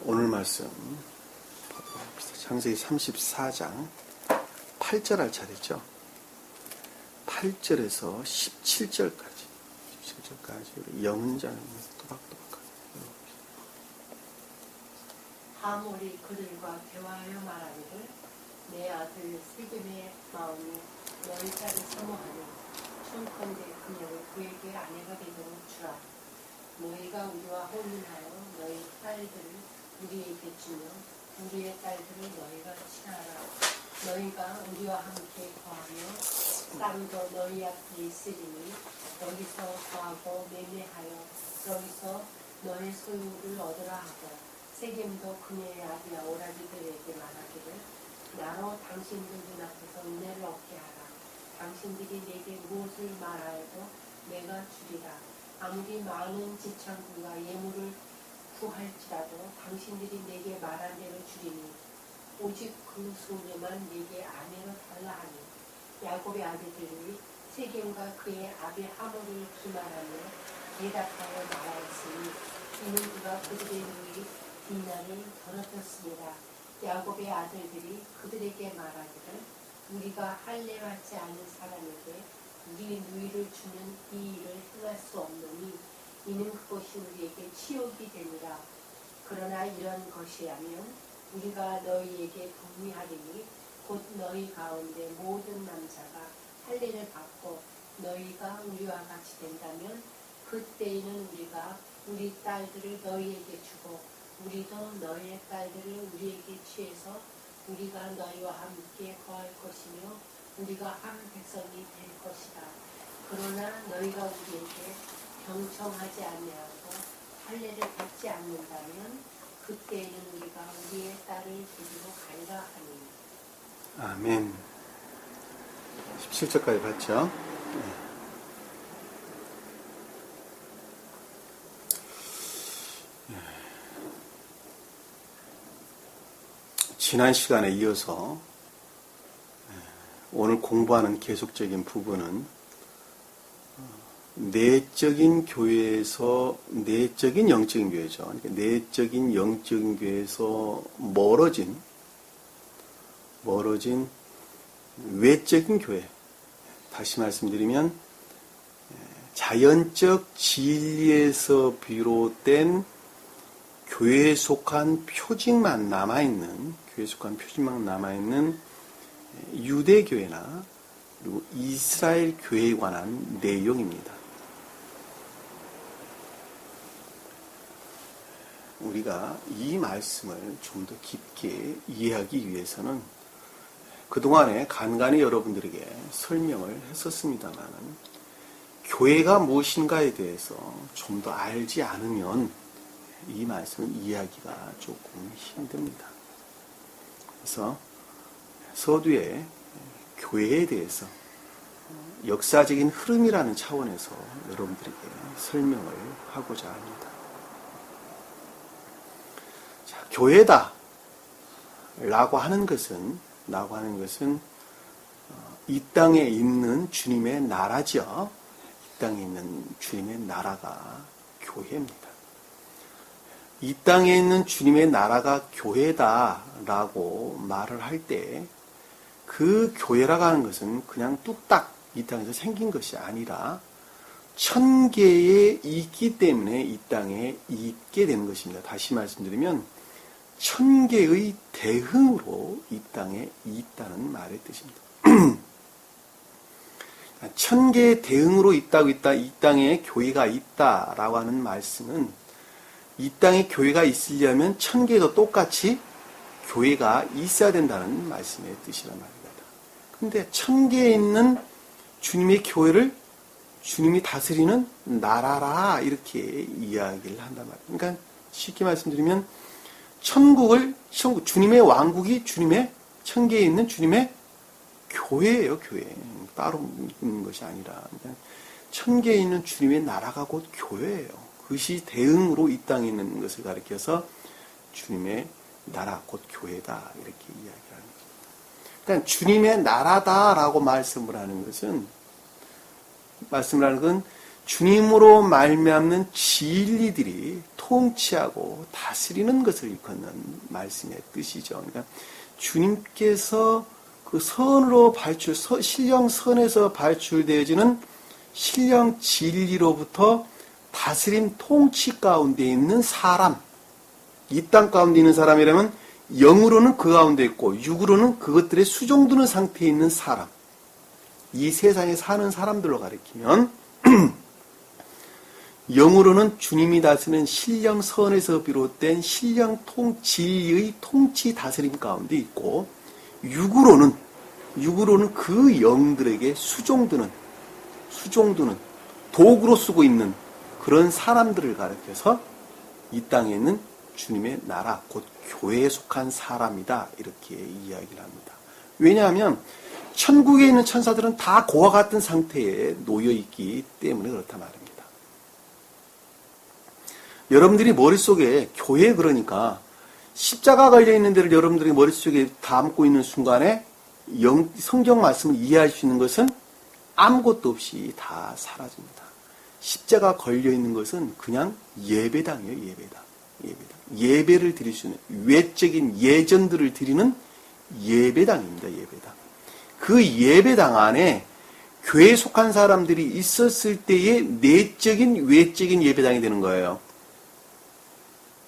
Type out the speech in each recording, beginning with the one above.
오늘 말씀 창세기 34장 8절 할 차례죠. 8절에서 17절까지 우리 영은자는 또박또박 하몰이 그들과 대화하여 말하기를 내 아들 세겜의 마음이 너희 딸을 사모하니 청컨대 그녀를 그에게 아내가 되도록 주라. 너희가 우리와 혼인하여 너희 딸들을 우리에게 주며 우리의 딸들을 너희가 취하라. 너희가 우리와 함께 거하며 땅도 너희 앞에 있으리니 여기서 거하고 매매하여 여기서 너의 소유를 얻으라 하고 세겜도 그녀의 아비와 오라비들에게 말하기를 나로 당신들 눈앞에서 은혜를 얻게 하라. 당신들이 내게 무엇을 말하여도 내가 주리라. 아무리 많은 지창금과 예물을 구할지라도 당신들이 내게 말한 대로 주리니 오직 그 소녀만 내게 아내로 달라 하니 야곱의 아들들이 세겜과 그의 아비 하몰을 기만하며 대답하여 말하였으니 이는 그가 그들의 누이 디나를 더럽혔습니다. 야곱의 아들들이 그들에게 말하기를 우리가 할례받지 않은 사람에게 우리 누이를 주는 이 일을 행할 수 없노니 이는 그것이 우리에게 치욕이 되니라. 그러나 이런 것이라면 우리가 너희에게 동의하리니 곧 너희 가운데 모든 남자가 할례를 받고 너희가 우리와 같이 된다면 그때에는 우리가 우리 딸들을 너희에게 주고 우리도 너희의 딸들을 우리에게 취해서 우리가 너희와 함께 거할 것이며 우리가 한 백성이 될 것이다. 그러나 너희가 우리에게 경청하지 아니하고 할례를 받지 않는다면 그때에는 우리가 우리의 딸을 데리고 가리라 하니. 아멘. 17절까지 봤죠? 지난 시간에 이어서 오늘 공부하는 계속적인 부분은 내적인 교회에서 내적인 영적인 교회죠. 그러니까 내적인 영적인 교회에서 멀어진 외적인 교회. 다시 말씀드리면 자연적 진리에서 비롯된 교회에 속한 표징만 남아있는 유대교회나 그리고 이스라엘 교회에 관한 내용입니다. 우리가 이 말씀을 좀 더 깊게 이해하기 위해서는 그동안에 간간히 여러분들에게 설명을 했었습니다만 교회가 무엇인가에 대해서 좀 더 알지 않으면 이 말씀을 이해하기가 조금 힘듭니다. 그래서 서두에 교회에 대해서 역사적인 흐름이라는 차원에서 여러분들에게 설명을 하고자 합니다. 자, 교회다 라고 하는 것은 이 땅에 있는 주님의 나라죠. 이 땅에 있는 주님의 나라가 교회입니다. 이 땅에 있는 주님의 나라가 교회다라고 말을 할 때 그 교회라고 하는 것은 그냥 뚝딱 이 땅에서 생긴 것이 아니라 천계에 있기 때문에 이 땅에 있게 되는 것입니다. 다시 말씀드리면 천계의 대흥으로 이 땅에 있다는 말의 뜻입니다. 천계의 대흥으로 이 땅에 교회가 있다라고 하는 말씀은 이 땅에 교회가 있으려면 천계에도 똑같이 교회가 있어야 된다는 말씀의 뜻이란 말입니다. 그런데 천계에 있는 주님의 교회를 주님이 다스리는 나라라 이렇게 이야기를 한단 말이에요. 그러니까 쉽게 말씀드리면 주님의 왕국이 천계에 있는 주님의 교회예요. 교회. 따로 있는 것이 아니라 천계에 있는 주님의 나라가 곧 교회예요. 그것이 대응으로 이 땅에 있는 것을 가리켜서 주님의 나라 곧 교회다 이렇게 이야기를 하는 것입니다. 그러니까 주님의 나라다라고 말씀을 하는 건 주님으로 말미암는 진리들이 통치하고 다스리는 것을 일컫는 말씀의 뜻이죠. 그러니까 주님께서 그 선으로 신령 선에서 발출되어지는 신령 진리로부터 다스림 통치 가운데 있는 사람, 이 땅 가운데 있는 사람이라면 영으로는 그 가운데 있고 육으로는 그것들의 수종드는 상태에 있는 사람, 이 세상에 사는 사람들로 가리키면 영으로는 주님이 다스리는 신령 선에서 비롯된 신령 진리의 통치 다스림 가운데 있고 육으로는 그 영들에게 수종드는 도구로 쓰고 있는 그런 사람들을 가리켜서 이 땅에 있는 주님의 나라, 곧 교회에 속한 사람이다, 이렇게 이야기를 합니다. 왜냐하면 천국에 있는 천사들은 다 그와 같은 상태에 놓여 있기 때문에 그렇단 말입니다. 여러분들이 머릿속에 교회, 그러니까 십자가 걸려 있는 데를 여러분들이 머릿속에 담고 있는 순간에 성경 말씀을 이해할 수 있는 것은 아무것도 없이 다 사라집니다. 십자가 걸려 있는 것은 그냥 예배당이에요. 예배를 드릴 수 있는 외적인 예전들을 드리는 예배당입니다. 예배당. 그 예배당 안에 교회에 속한 사람들이 있었을 때의 내적인 외적인 예배당이 되는 거예요.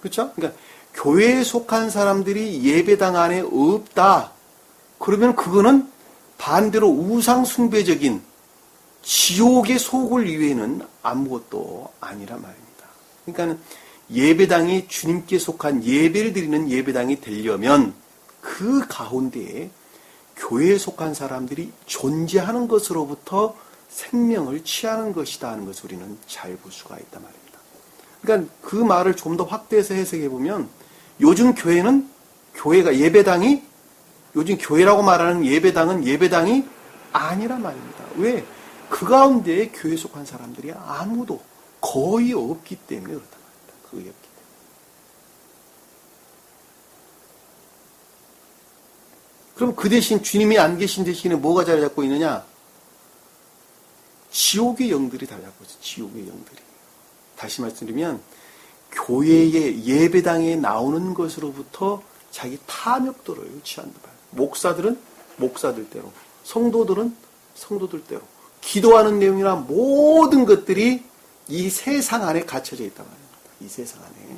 그렇죠? 그러니까 교회에 속한 사람들이 예배당 안에 없다. 그러면 그거는 반대로 우상 숭배적인 지옥의 속을 이외에는 아무것도 아니란 말입니다. 그러니까 예배당이 주님께 속한 예배를 드리는 예배당이 되려면 그 가운데에 교회에 속한 사람들이 존재하는 것으로부터 생명을 취하는 것이다 하는 것을 우리는 잘 볼 수가 있단 말입니다. 그러니까 그 말을 좀 더 확대해서 해석해 보면 요즘 요즘 교회라고 말하는 예배당은 예배당이 아니란 말입니다. 왜? 그 가운데에 교회에 속한 사람들이 아무도 거의 없기 때문에 그렇단 말입니다. 거의 없기 때문에. 그럼 그 대신 주님이 안 계신 대신에 뭐가 자리 잡고 있느냐? 지옥의 영들이 자리 잡고 있어요. 지옥의 영들이. 다시 말씀드리면 교회의 예배당에 나오는 것으로부터 자기 탐욕도를 취한다. 목사들은 목사들대로, 성도들은 성도들대로 기도하는 내용이나 모든 것들이 이 세상 안에 갇혀져 있단 말입니다. 이 세상 안에.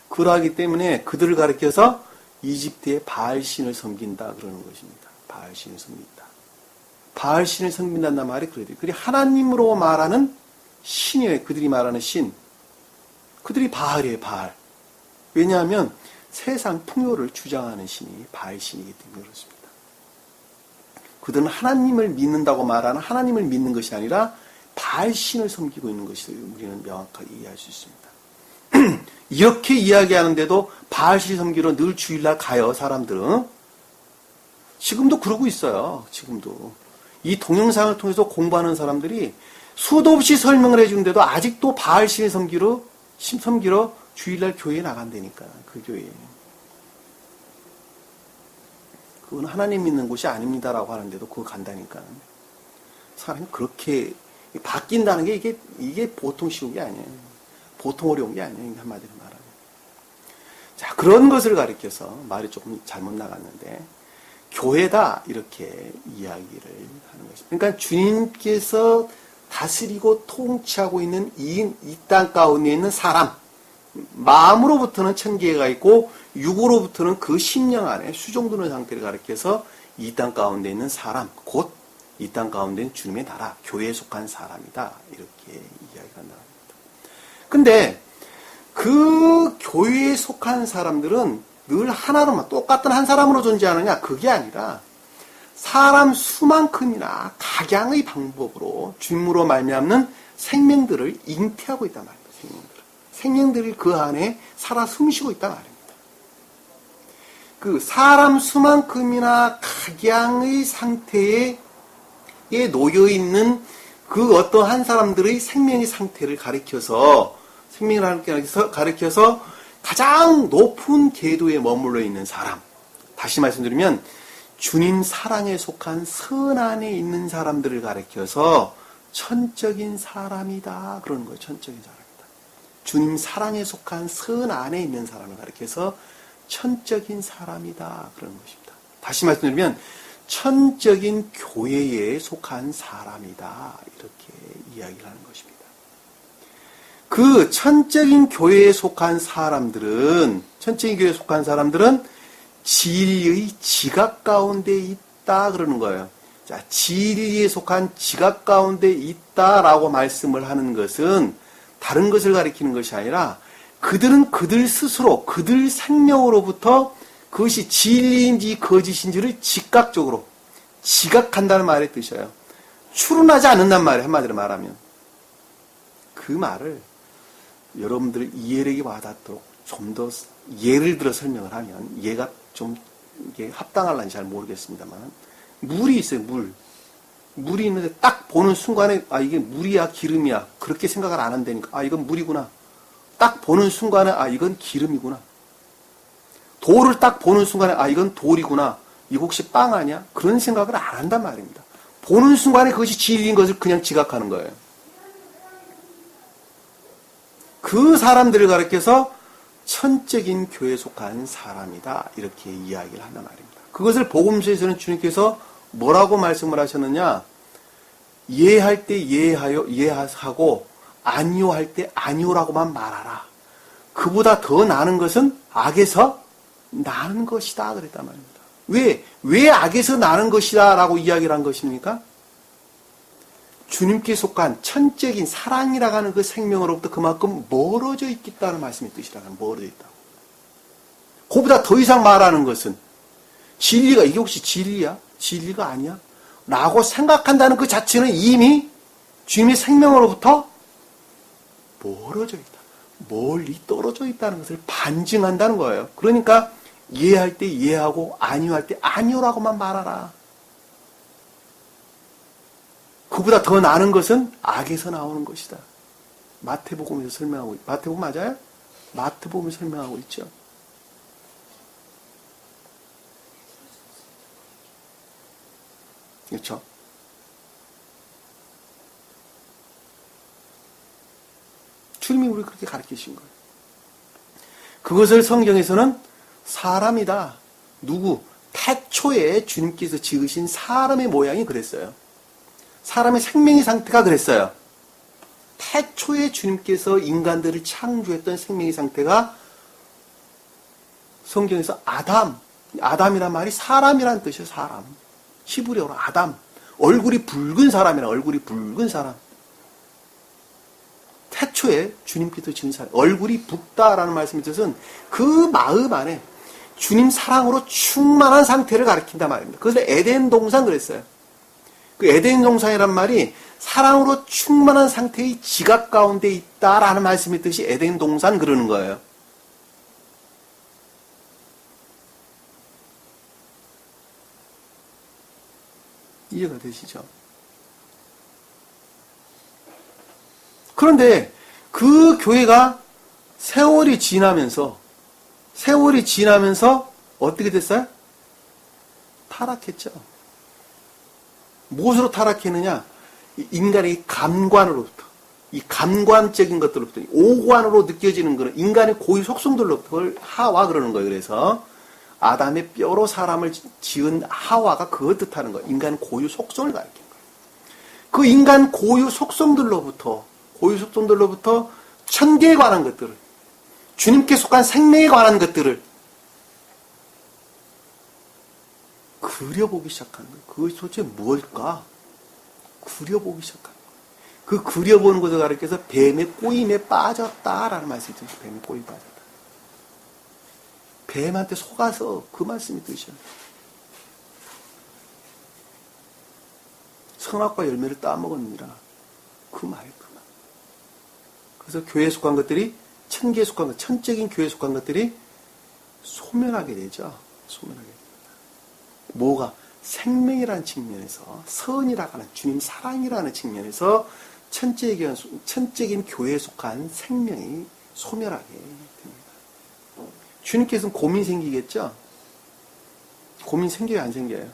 그러하기 때문에 그들을 가리켜서 이집트의 바알신을 섬긴다 그러는 것입니다. 바알신을 섬긴다. 바알신을 섬긴다는 말이 그래요. 그리 하나님으로 말하는 신이에요. 그들이 말하는 신. 그들이 바알이에요. 바알. 왜냐하면 세상 풍요를 주장하는 신이 바알신이기 때문에 그렇습니다. 그들은 하나님을 믿는다고 말하는 하나님을 믿는 것이 아니라 바알신을 섬기고 있는 것을 우리는 명확하게 이해할 수 있습니다. 이렇게 이야기하는데도 바알신 섬기러 늘 주일날 가요. 사람들은. 지금도 그러고 있어요. 지금도. 이 동영상을 통해서 공부하는 사람들이 수도 없이 설명을 해주는데도 아직도 바알신을 섬기러 주일날 교회에 나간다니까. 그 교회에. 그건 하나님 믿는 곳이 아닙니다라고 하는데도 그거 간다니까. 사람이 그렇게 바뀐다는 게 이게 보통 쉬운 게 아니에요. 보통 어려운 게 아니에요. 한마디로 말하면. 자, 그런 것을 가리켜서 말이 조금 잘못 나갔는데 교회다 이렇게 이야기를 하는 것입니다. 그러니까 주님께서 다스리고 통치하고 있는 이 땅 가운데 있는 사람, 마음으로부터는 천계가 있고 육으로부터는 그 심령 안에 수종드는 상태를 가리켜서 이 땅 가운데 있는 사람, 곧 이 땅 가운데 있는 주님의 나라, 교회에 속한 사람이다. 이렇게 이야기가 나옵니다. 근데 그 교회에 속한 사람들은 늘 하나로만 똑같은 한 사람으로 존재하느냐? 그게 아니라 사람 수만큼이나 각양의 방법으로 주님으로 말미암는 생명들을 잉태하고 있단 말입니다. 생명들이 그 안에 살아 숨쉬고 있단 말입니다. 그 사람 수만큼이나 각양의 상태에 놓여있는 그 어떠한 사람들의 생명의 상태를 가리켜서 가장 높은 궤도에 머물러 있는 사람. 다시 말씀드리면 주님 사랑에 속한 선 안에 있는 사람들을 가리켜서 천적인 사람이다. 그러는 거예요. 천적인 사람이다. 주님 사랑에 속한 선 안에 있는 사람을 가리켜서 천적인 사람이다 그런 것입니다. 다시 말씀드리면 천적인 교회에 속한 사람이다 이렇게 이야기를 하는 것입니다. 그 천적인 교회에 속한 사람들은 진리의 지각 가운데 있다 그러는 거예요. 자, 진리에 속한 지각 가운데 있다라고 말씀을 하는 것은 다른 것을 가리키는 것이 아니라 그들은 그들 스스로 그들 생명으로부터 그것이 진리인지 거짓인지를 즉각적으로 지각한다는 말의 뜻이에요. 추론하지 않는단 말이에요. 한마디로 말하면. 그 말을 여러분들 이해력이 와닿도록 좀 더 예를 들어 설명을 하면 얘가 좀 이게 합당할는지 잘 모르겠습니다만 물이 있어요. 물이 있는데 딱 보는 순간에 아 이게 물이야 기름이야 그렇게 생각을 안 한다니까 아 이건 물이구나. 딱 보는 순간에 아 이건 기름이구나. 돌을 딱 보는 순간에 아 이건 돌이구나. 이거 혹시 빵 아니야? 그런 생각을 안 한단 말입니다. 보는 순간에 그것이 진리인 것을 그냥 지각하는 거예요. 그 사람들을 가리켜서 천적인 교회에 속한 사람이다 이렇게 이야기를 한단 말입니다. 그것을 복음서에서는 주님께서 뭐라고 말씀을 하셨느냐? 예할 때 예하고 아니요 할 때 아니요라고만 말하라. 그보다 더 나은 것은 악에서 나는 것이다 그랬단 말입니다. 왜 악에서 나는 것이다 라고 이야기를 한 것입니까? 주님께 속한 천적인 사랑이라고 하는 그 생명으로부터 그만큼 멀어져 있겠다는 말씀의 뜻이라는 멀어져 있다고. 그보다 더 이상 말하는 것은 진리가 이게 혹시 진리야? 진리가 아니야? 라고 생각한다는 그 자체는 이미 주님의 생명으로부터 멀어져 있다. 멀리 떨어져 있다는 것을 반증한다는 거예요. 그러니까 이해할 때 이해하고 아니요 할 때 아니요라고만 말하라. 그보다 더 나은 것은 악에서 나오는 것이다. 마태복음에서 설명하고 있죠. 마태복음 맞아요? 마태복음에서 설명하고 있죠. 그렇죠? 주님이 우리 그렇게 가르치신 거예요. 그것을 성경에서는 사람이다. 누구? 태초에 주님께서 지으신 사람의 모양이 그랬어요. 사람의 생명의 상태가 그랬어요. 태초에 주님께서 인간들을 창조했던 생명의 상태가 성경에서 아담이란 말이 사람이라는 뜻이에요. 사람. 히브리어로 아담. 얼굴이 붉은 사람이라 얼굴이 붉은 사람. 태초에 주님께서 지은 사람. 얼굴이 붉다라는 말씀의 뜻은 그 마음 안에 주님 사랑으로 충만한 상태를 가리킨단 말입니다. 그래서 에덴 동산 그랬어요. 그 에덴 동산이란 말이 사랑으로 충만한 상태의 지각 가운데 있다라는 말씀의 뜻이 에덴 동산 그러는 거예요. 이해가 되시죠? 그런데 그 교회가 세월이 지나면서 어떻게 됐어요? 타락했죠. 무엇으로 타락했느냐? 인간의 감관으로부터, 이 감관적인 것들로부터, 오관으로 느껴지는 그런 인간의 고유 속성들로부터 그걸 하와 그러는 거예요. 그래서 아담의 뼈로 사람을 지은 하와가 그것 뜻하는 거예요. 인간 고유 속성을 가리키는 거예요. 그 인간 고유 속성들로부터 천계에 관한 것들을, 주님께 속한 생명에 관한 것들을 그려보기 시작하는 거예요. 그것이 도대체 무엇일까? 그려보기 시작하는 거예요. 그 그려보는 것을 가리켜서 뱀의 꼬임에 빠졌다라는 말씀이 있어요. 뱀의 꼬임에 빠졌다. 뱀한테 속아서 그 말씀이 뜻이에요. 선악과 열매를 따먹었느니라. 그 말이에요. 그 말. 그래서 교회에 속한 것들이 천계에 속한 것, 천적인 교회에 속한 것들이 소멸하게 되죠. 소멸하게 됩니다. 뭐가? 생명이라는 측면에서, 선이라고 하는 주님 사랑이라는 측면에서 천적인 교회에 속한 생명이 소멸하게 됩니다. 주님께서는 고민 생기겠죠? 고민 생겨요, 안 생겨요?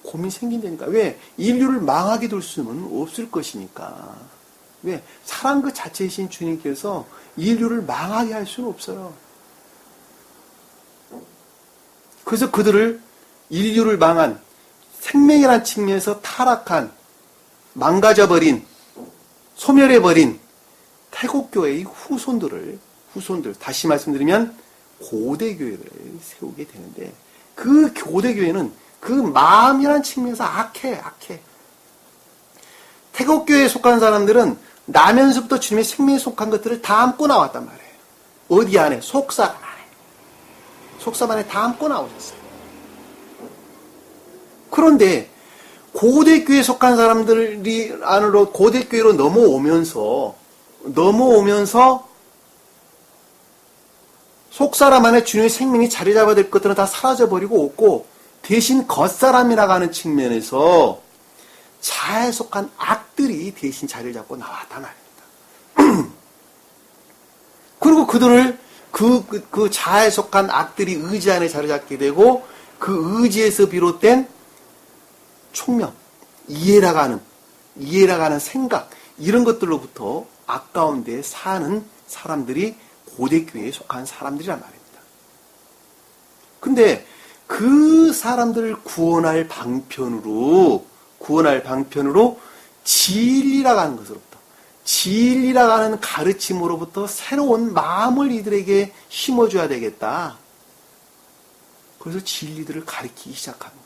고민 생긴다니까. 왜? 인류를 망하게 둘 수는 없을 것이니까. 왜? 사랑 그 자체이신 주님께서 인류를 망하게 할 수는 없어요. 그래서 그들을 인류를 망한 생명이라는 측면에서 타락한 망가져버린 소멸해버린 태국교회의 후손들 다시 말씀드리면 고대교회를 세우게 되는데 그 고대교회는 그 마음이라는 측면에서 악해. 태국교회에 속한 사람들은 나면서부터 주님의 생명에 속한 것들을 다 안고 나왔단 말이에요. 어디 안에? 속사람 안에. 속사람 안에 다 안고 나오셨어요. 그런데 고대교회에 속한 사람들이 안으로 고대교회로 넘어오면서 속사람 안에 주님의 생명이 자리 잡아야 될 것들은 다 사라져버리고 없고 대신 겉사람이라고 하는 측면에서 자아에 속한 악들이 대신 자리를 잡고 나왔단 말입니다. 그리고 그들을 그 자아에 속한 악들이 의지 안에 자리 잡게 되고 그 의지에서 비롯된 총명, 이해라고 하는 생각 이런 것들로부터 아까운데 사는 사람들이 고대교회에 속한 사람들이란 말입니다. 근데 그 사람들을 구원할 방편으로 진리라고 하는 것으로부터 진리라고 하는 가르침으로부터 새로운 마음을 이들에게 심어줘야 되겠다. 그래서 진리들을 가르치기 시작하는 거예요.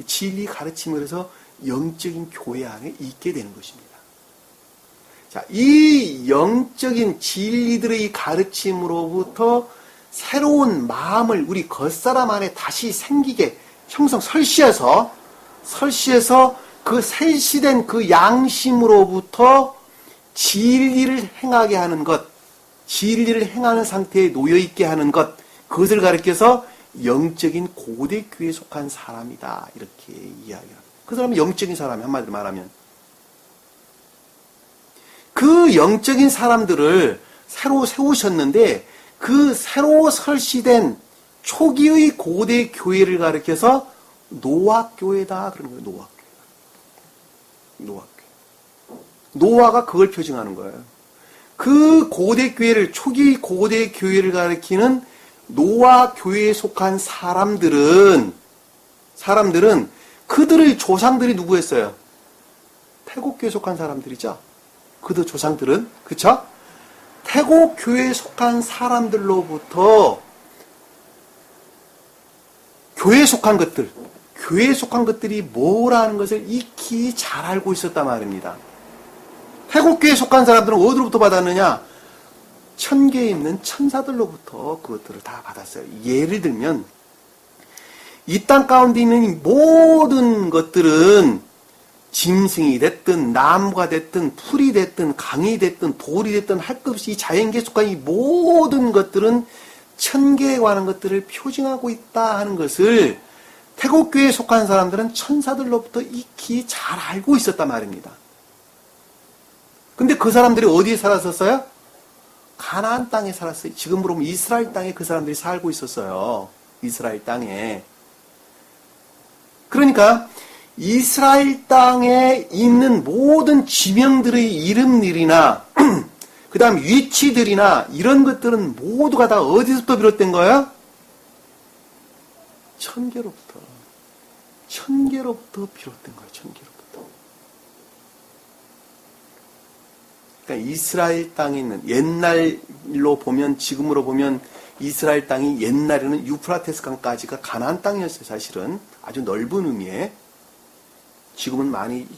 진리 가르침을 해서 영적인 교회 안에 있게 되는 것입니다. 자, 이 영적인 진리들의 가르침으로부터 새로운 마음을 우리 겉사람 안에 다시 생기게 설시해서 그 설시된 그 양심으로부터 진리를 행하게 하는 것, 진리를 행하는 상태에 놓여있게 하는 것, 그것을 가르쳐서 영적인 고대교회에 속한 사람이다. 이렇게 이야기합니다. 그 사람은 영적인 사람이 한마디로 말하면. 그 영적인 사람들을 새로 세우셨는데 그 새로 설시된 초기의 고대교회를 가르쳐서 노아교회다. 그런 거예요. 노아교회. 노아가 그걸 표징하는 거예요. 그 고대교회를, 초기 고대교회를 가리키는 노아 교회에 속한 사람들은 그들의 조상들이 누구였어요? 태국교회에 속한 사람들이죠. 그들 조상들은, 그쵸? 태국교회에 속한 사람들로부터 교회에 속한 것들이 뭐라는 것을 익히 잘 알고 있었단 말입니다. 태국교회에 속한 사람들은 어디로부터 받았느냐? 천계에 있는 천사들로부터 그것들을 다 받았어요. 예를 들면 이 땅 가운데 있는 이 모든 것들은 짐승이 됐든 나무가 됐든 풀이 됐든 강이 됐든 돌이 됐든 할 것 없이 이 자연계에 속한 이 모든 것들은 천계에 관한 것들을 표징하고 있다 하는 것을 태국교회에 속한 사람들은 천사들로부터 익히 잘 알고 있었단 말입니다. 근데 그 사람들이 어디에 살았었어요? 가나안 땅에 살았어요. 지금으로 보면 이스라엘 땅에 그 사람들이 살고 있었어요. 이스라엘 땅에. 그러니까 이스라엘 땅에 있는 모든 지명들의 이름들이나 그 다음 위치들이나 이런 것들은 모두가 다 어디서부터 비롯된 거예요? 천계로부터 비롯된 거예요. 천계로부터. 그러니까 이스라엘 땅에 있는 옛날로 보면 지금으로 보면 이스라엘 땅이 옛날에는 유프라테스 강까지가 가나안 땅이었어요. 사실은 아주 넓은 의미에 지금은 많이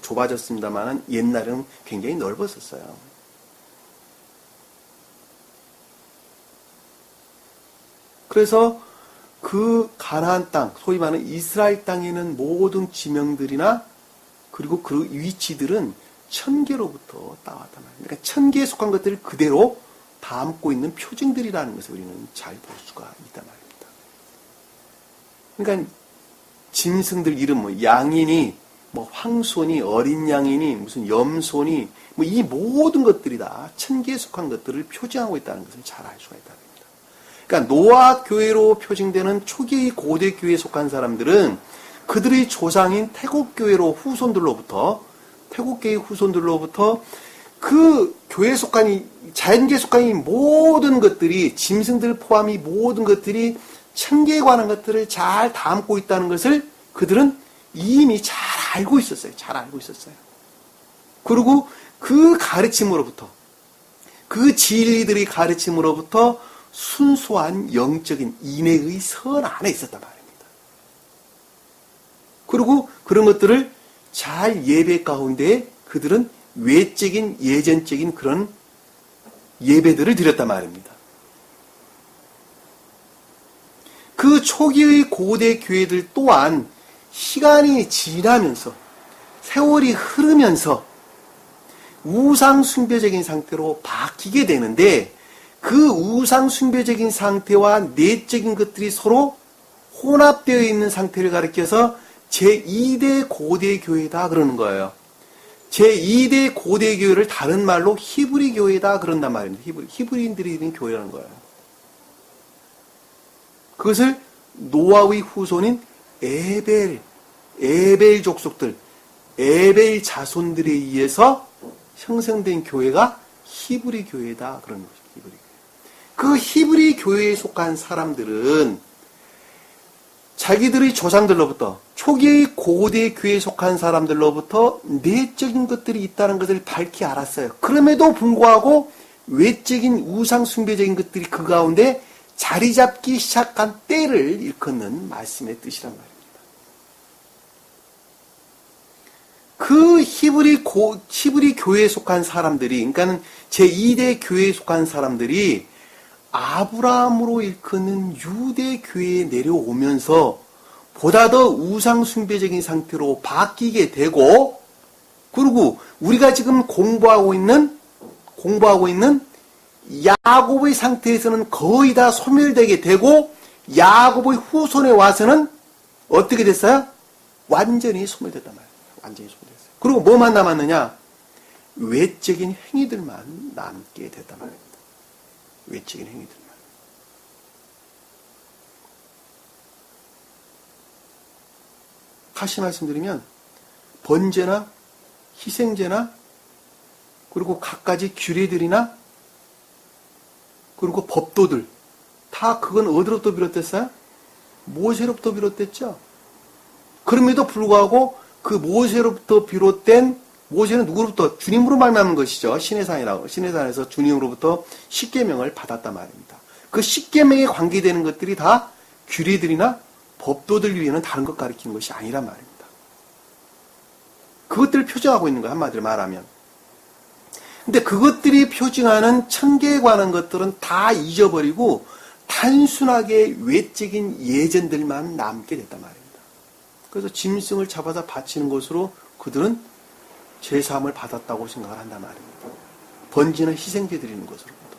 좁아졌습니다만 옛날에는 굉장히 넓었었어요. 그래서 그 가나안 땅, 소위 말하는 이스라엘 땅에 있는 모든 지명들이나 그리고 그 위치들은 천계로부터 따왔단 말이에요. 그러니까 천계에 속한 것들을 그대로 담고 있는 표징들이라는 것을 우리는 잘 볼 수가 있단 말입니다. 그러니까 짐승들 이름, 양이니, 황소니, 어린 양이니, 무슨 염소니, 이 모든 것들이 다 천계에 속한 것들을 표징하고 있다는 것을 잘 알 수가 있다는 겁니다. 그러니까 노아 교회로 표징되는 초기의 고대 교회에 속한 사람들은 그들의 조상인 태국 교회로 후손들로부터 태국교의 후손들로부터 그 교회에 속한 자연계에 속한 이 모든 것들이 짐승들 포함이 모든 것들이 천계에 관한 것들을 잘 담고 있다는 것을 그들은 이미 잘 알고 있었어요. 잘 알고 있었어요. 그리고 그 가르침으로부터 그 진리들의 가르침으로부터 순수한 영적인 인내의 선 안에 있었단 말입니다. 그리고 그런 것들을 잘 예배 가운데 그들은 외적인 예전적인 그런 예배들을 드렸단 말입니다. 그 초기의 고대 교회들 또한 시간이 지나면서 세월이 흐르면서 우상 숭배적인 상태로 바뀌게 되는데 그 우상 숭배적인 상태와 내적인 것들이 서로 혼합되어 있는 상태를 가리켜서 제2대 고대 교회다 그러는 거예요. 제2대 고대 교회를 다른 말로 히브리 교회다 그런단 말입니다. 히브리인들이 있는 교회라는 거예요. 그것을 노아의 후손인 에벨 족속들, 에벨 자손들에 의해서 형성된 교회가 히브리 교회다 그런 것이죠. 히브리 교회. 그 히브리 교회에 속한 사람들은 자기들의 조상들로부터 초기의 고대 교회에 속한 사람들로부터 내적인 것들이 있다는 것을 밝히 알았어요. 그럼에도 불구하고 외적인 우상 숭배적인 것들이 그 가운데 자리 잡기 시작한 때를 일컫는 말씀의 뜻이란 말입니다. 그 히브리 교회에 속한 사람들이, 그러니까는 제2대 교회에 속한 사람들이 아브라함으로 일컫는 유대 교회에 내려오면서 보다 더 우상 숭배적인 상태로 바뀌게 되고, 그리고 우리가 지금 공부하고 있는 야곱의 상태에서는 거의 다 소멸되게 되고, 야곱의 후손에 와서는 어떻게 됐어요? 완전히 소멸됐단 말이에요. 완전히 소멸됐어요. 그리고 뭐만 남았느냐? 외적인 행위들만 남게 됐단 말입니다. 외적인 행위들만. 다시 말씀드리면 번제나 희생제나 그리고 갖가지 규례들이나 그리고 법도들 다 그건 어디로부터 비롯됐어요? 모세로부터 비롯됐죠. 그럼에도 불구하고 그 모세로부터 비롯된 모세는 누구로부터? 주님으로 말미암은 것이죠. 시내산에서 주님으로부터 십계명을 받았단 말입니다. 그 십계명에 관계되는 것들이 다 규례들이나 법도들 위에는 다른 것 가리키는 것이 아니란 말입니다. 그것들을 표정하고 있는 거예요. 한마디로 말하면. 근데 그것들이 표징하는 천계에 관한 것들은 다 잊어버리고 단순하게 외적인 예전들만 남게 됐단 말입니다. 그래서 짐승을 잡아다 바치는 것으로 그들은 제사함을 받았다고 생각을 한단 말입니다. 번제나 희생제 드리는 것으로부터.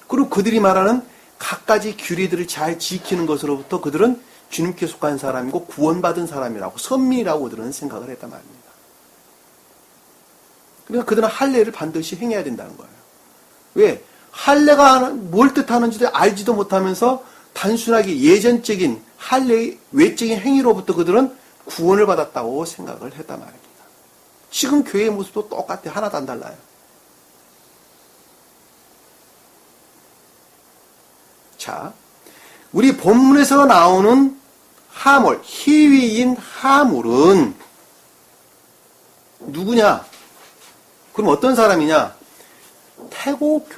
그리고 그들이 말하는 갖가지 규례들을 잘 지키는 것으로부터 그들은 주님께 속한 사람이고 구원받은 사람이라고 선민이라고 그들은 생각을 했단 말입니다. 그러니까 그들은 할례를 반드시 행해야 된다는 거예요. 왜? 할례가 뭘 뜻하는지도 알지도 못하면서 단순하게 예전적인 할례의 외적인 행위로부터 그들은 구원을 받았다고 생각을 했단 말입니다. 지금 교회의 모습도 똑같아. 하나도 안 달라요. 자, 우리 본문에서 나오는 하몰, 희위인 하몰은 누구냐? 그럼 어떤 사람이냐? 태국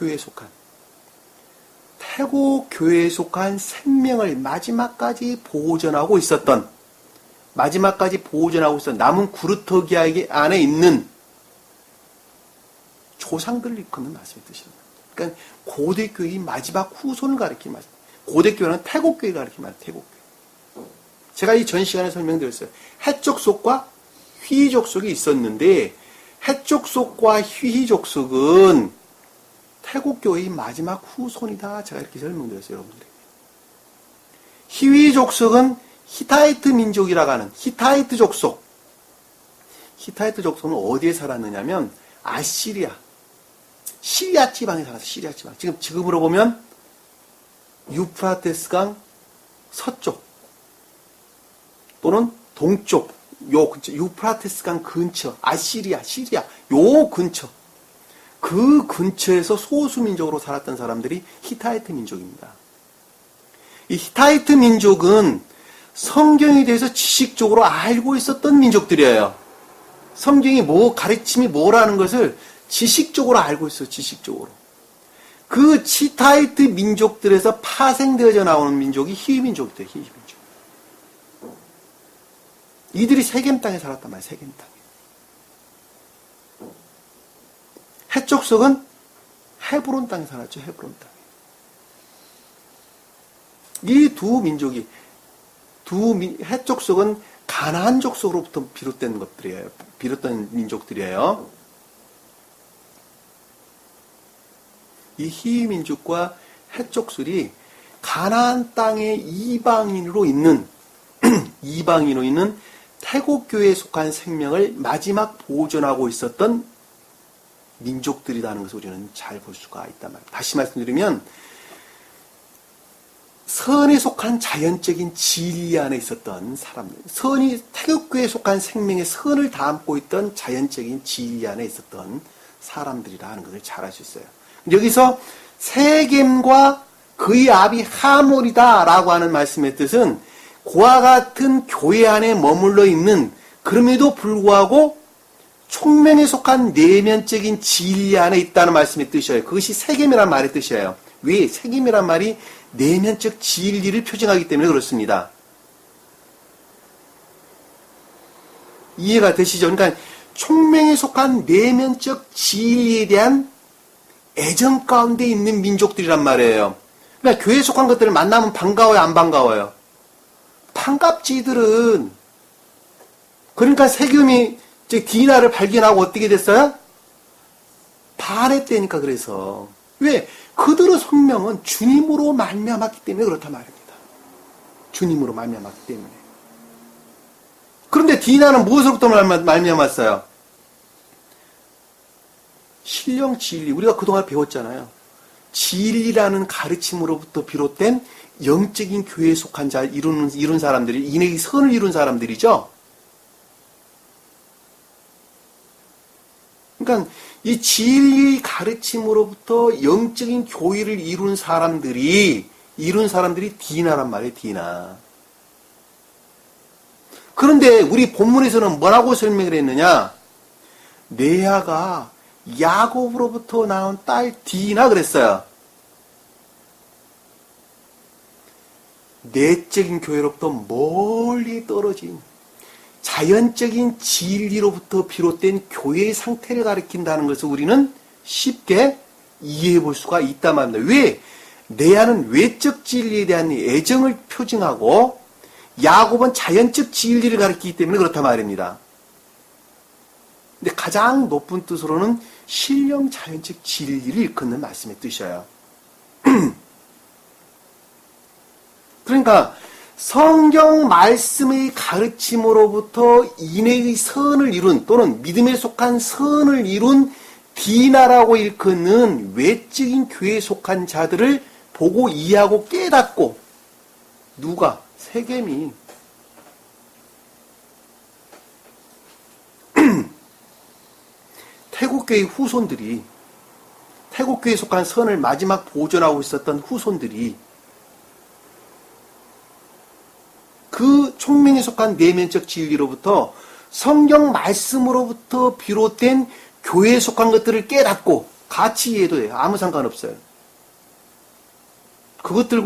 교회에 속한 생명을 마지막까지 보존하고 있었던 남은 구루터기 안에 있는 조상들을 일컫는 말씀의 뜻입니다. 그러니까 고대교회의 마지막 후손을 가리키는 말씀. 고대교회는 태국교회를 가리키는 말씀. 태국교회. 제가 이 전 시간에 설명드렸어요. 해족속과 휘족속이 있었는데 해족속과 휘족속은 태국교회의 마지막 후손이다. 제가 이렇게 설명드렸어요. 여러분들에게. 히위족속은 히타이트 민족이라고 하는 히타이트 족속. 히타이트 족속은 어디에 살았느냐면 아시리아. 시리아 지방에 살았어요. 시리아 지방. 지금으로 보면 유프라테스강 서쪽 또는 동쪽 요 근처, 유프라테스 강 근처, 시리아, 요 근처. 그 근처에서 소수민족으로 살았던 사람들이 히타이트 민족입니다. 이 히타이트 민족은 성경에 대해서 지식적으로 알고 있었던 민족들이에요. 성경이 가르침이 뭐라는 것을 지식적으로 알고 있어요, 지식적으로. 그 히타이트 민족들에서 파생되어져 나오는 민족이 히위민족이에요, 히위민족. 이들이 세겜 땅에 살았단 말이에요, 세겜 땅에. 해족속은 헤브론 땅에 살았죠, 헤브론 땅에. 이 두 민족이, 해족속은 가나안 족속으로부터 비롯된 것들이에요. 비롯된 민족들이에요. 이 히위 민족과 해족술이 가나안 땅의 이방인으로 있는 태국교회에 속한 생명을 마지막 보존하고 있었던 민족들이라는 것을 우리는 잘 볼 수가 있단 말이에요. 다시 말씀드리면 선에 속한 자연적인 진리 안에 있었던 사람들, 태극교에 속한 생명의 선을 담고 있던 자연적인 진리 안에 있었던 사람들이라는 것을 잘 알 수 있어요. 여기서 세겜과 그의 아비 하몰이다라고 하는 말씀의 뜻은 그와 같은 교회 안에 머물러 있는, 그럼에도 불구하고 총명에 속한 내면적인 진리 안에 있다는 말씀의 뜻이에요. 그것이 세겜이라는 말의 뜻이에요. 왜? 세겜이란 말이 내면적 진리를 표징하기 때문에 그렇습니다. 이해가 되시죠? 그러니까 총명에 속한 내면적 진리에 대한 애정 가운데 있는 민족들이란 말이에요. 그러니까 교회에 속한 것들을 만나면 반가워요, 안 반가워요? 반갑지, 이들은. 그러니까 세겜이 디나를 발견하고 어떻게 됐어요? 반했다니까. 그래서 왜? 그들의 성명은 주님으로 말미암았기 때문에 그렇단 말입니다. 주님으로 말미암았기 때문에. 그런데 디나는 무엇으로부터 말미암았어요? 신령 진리. 우리가 그동안 배웠잖아요. 진리라는 가르침으로부터 비롯된 영적인 교회에 속한 자, 이룬 사람들이, 인의 선을 이룬 사람들이죠. 그러니까 이 진리의 가르침으로부터 영적인 교회를 이룬 사람들이 디나란 말이에요, 디나. 그런데 우리 본문에서는 뭐라고 설명을 했느냐? 레아가 야곱으로부터 나온 딸 디나 그랬어요. 내적인 교회로부터 멀리 떨어진 자연적인 진리로부터 비롯된 교회의 상태를 가리킨다는 것을 우리는 쉽게 이해해 볼 수가 있단 말입니다. 왜? 레아는 외적 진리에 대한 애정을 표징하고 야곱은 자연적 진리를 가리키기 때문에 그렇단 말입니다. 근데 가장 높은 뜻으로는 신령 자연적 진리를 일컫는 말씀의 뜻이에요. 그러니까 성경 말씀의 가르침으로부터 인의 선을 이룬, 또는 믿음에 속한 선을 이룬 디나라고 일컫는 외적인 교회에 속한 자들을 보고 이해하고 깨닫고, 누가? 세겜이. 태국교의 후손들이, 태국교회에 속한 선을 마지막 보존하고 있었던 후손들이 그 총명에 속한 내면적 진리로부터 성경 말씀으로부터 비롯된 교회에 속한 것들을 깨닫고 같이 이해도 돼요. 아무 상관없어요. 그것들이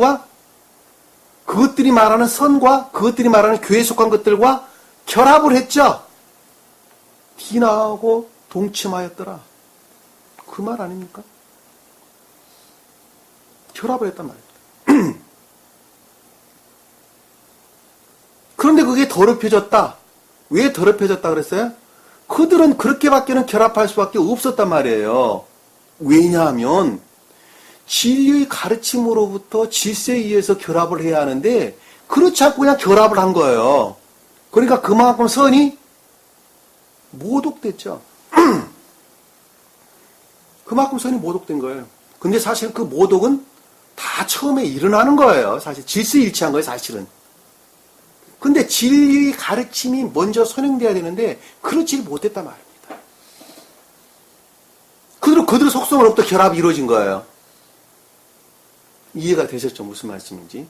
말하는 선과 그것들이 말하는 교회에 속한 것들과 결합을 했죠. 디나하고 동침하였더라. 그 말 아닙니까? 결합을 했단 말입니다. 그런데 그게 더럽혀졌다. 왜 더럽혀졌다 그랬어요? 그들은 그렇게밖에는 결합할 수밖에 없었단 말이에요. 왜냐하면 진리의 가르침으로부터 질서에 의해서 결합을 해야 하는데 그렇지 않고 그냥 결합을 한 거예요. 그러니까 그만큼 선이 모독됐죠. 그만큼 선이 모독된 거예요. 근데 사실 그 모독은 다 처음에 일어나는 거예요. 사실 질서에 일치한 거예요, 사실은. 근데 진리의 가르침이 먼저 선행돼야 되는데 그렇지 못했단 말입니다. 그들 속성으로부터 결합이 이루어진 거예요. 이해가 되셨죠? 무슨 말씀인지.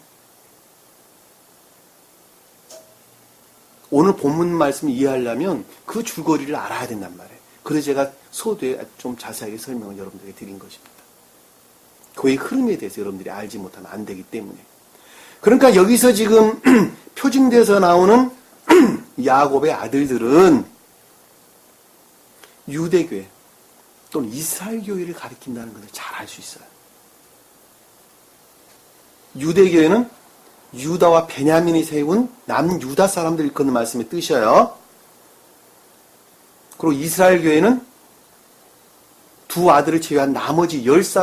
오늘 본문 말씀을 이해하려면 그 줄거리를 알아야 된단 말이에요. 그래서 제가 서두에 좀 자세하게 설명을 여러분들에게 드린 것입니다. 교회의 흐름에 대해서 여러분들이 알지 못하면 안 되기 때문에. 그러니까 여기서 지금 표징돼서 나오는 야곱의 아들들은 유대교회 또는 이스라엘 교회를 가리킨다는 것을 잘 알 수 있어요. 유대교회는 유다와 베냐민이 세운 남유다 사람들 일컫는 말씀의 뜻이에요. 그리고 이스라엘 교회는 두 아들을 제외한 나머지 10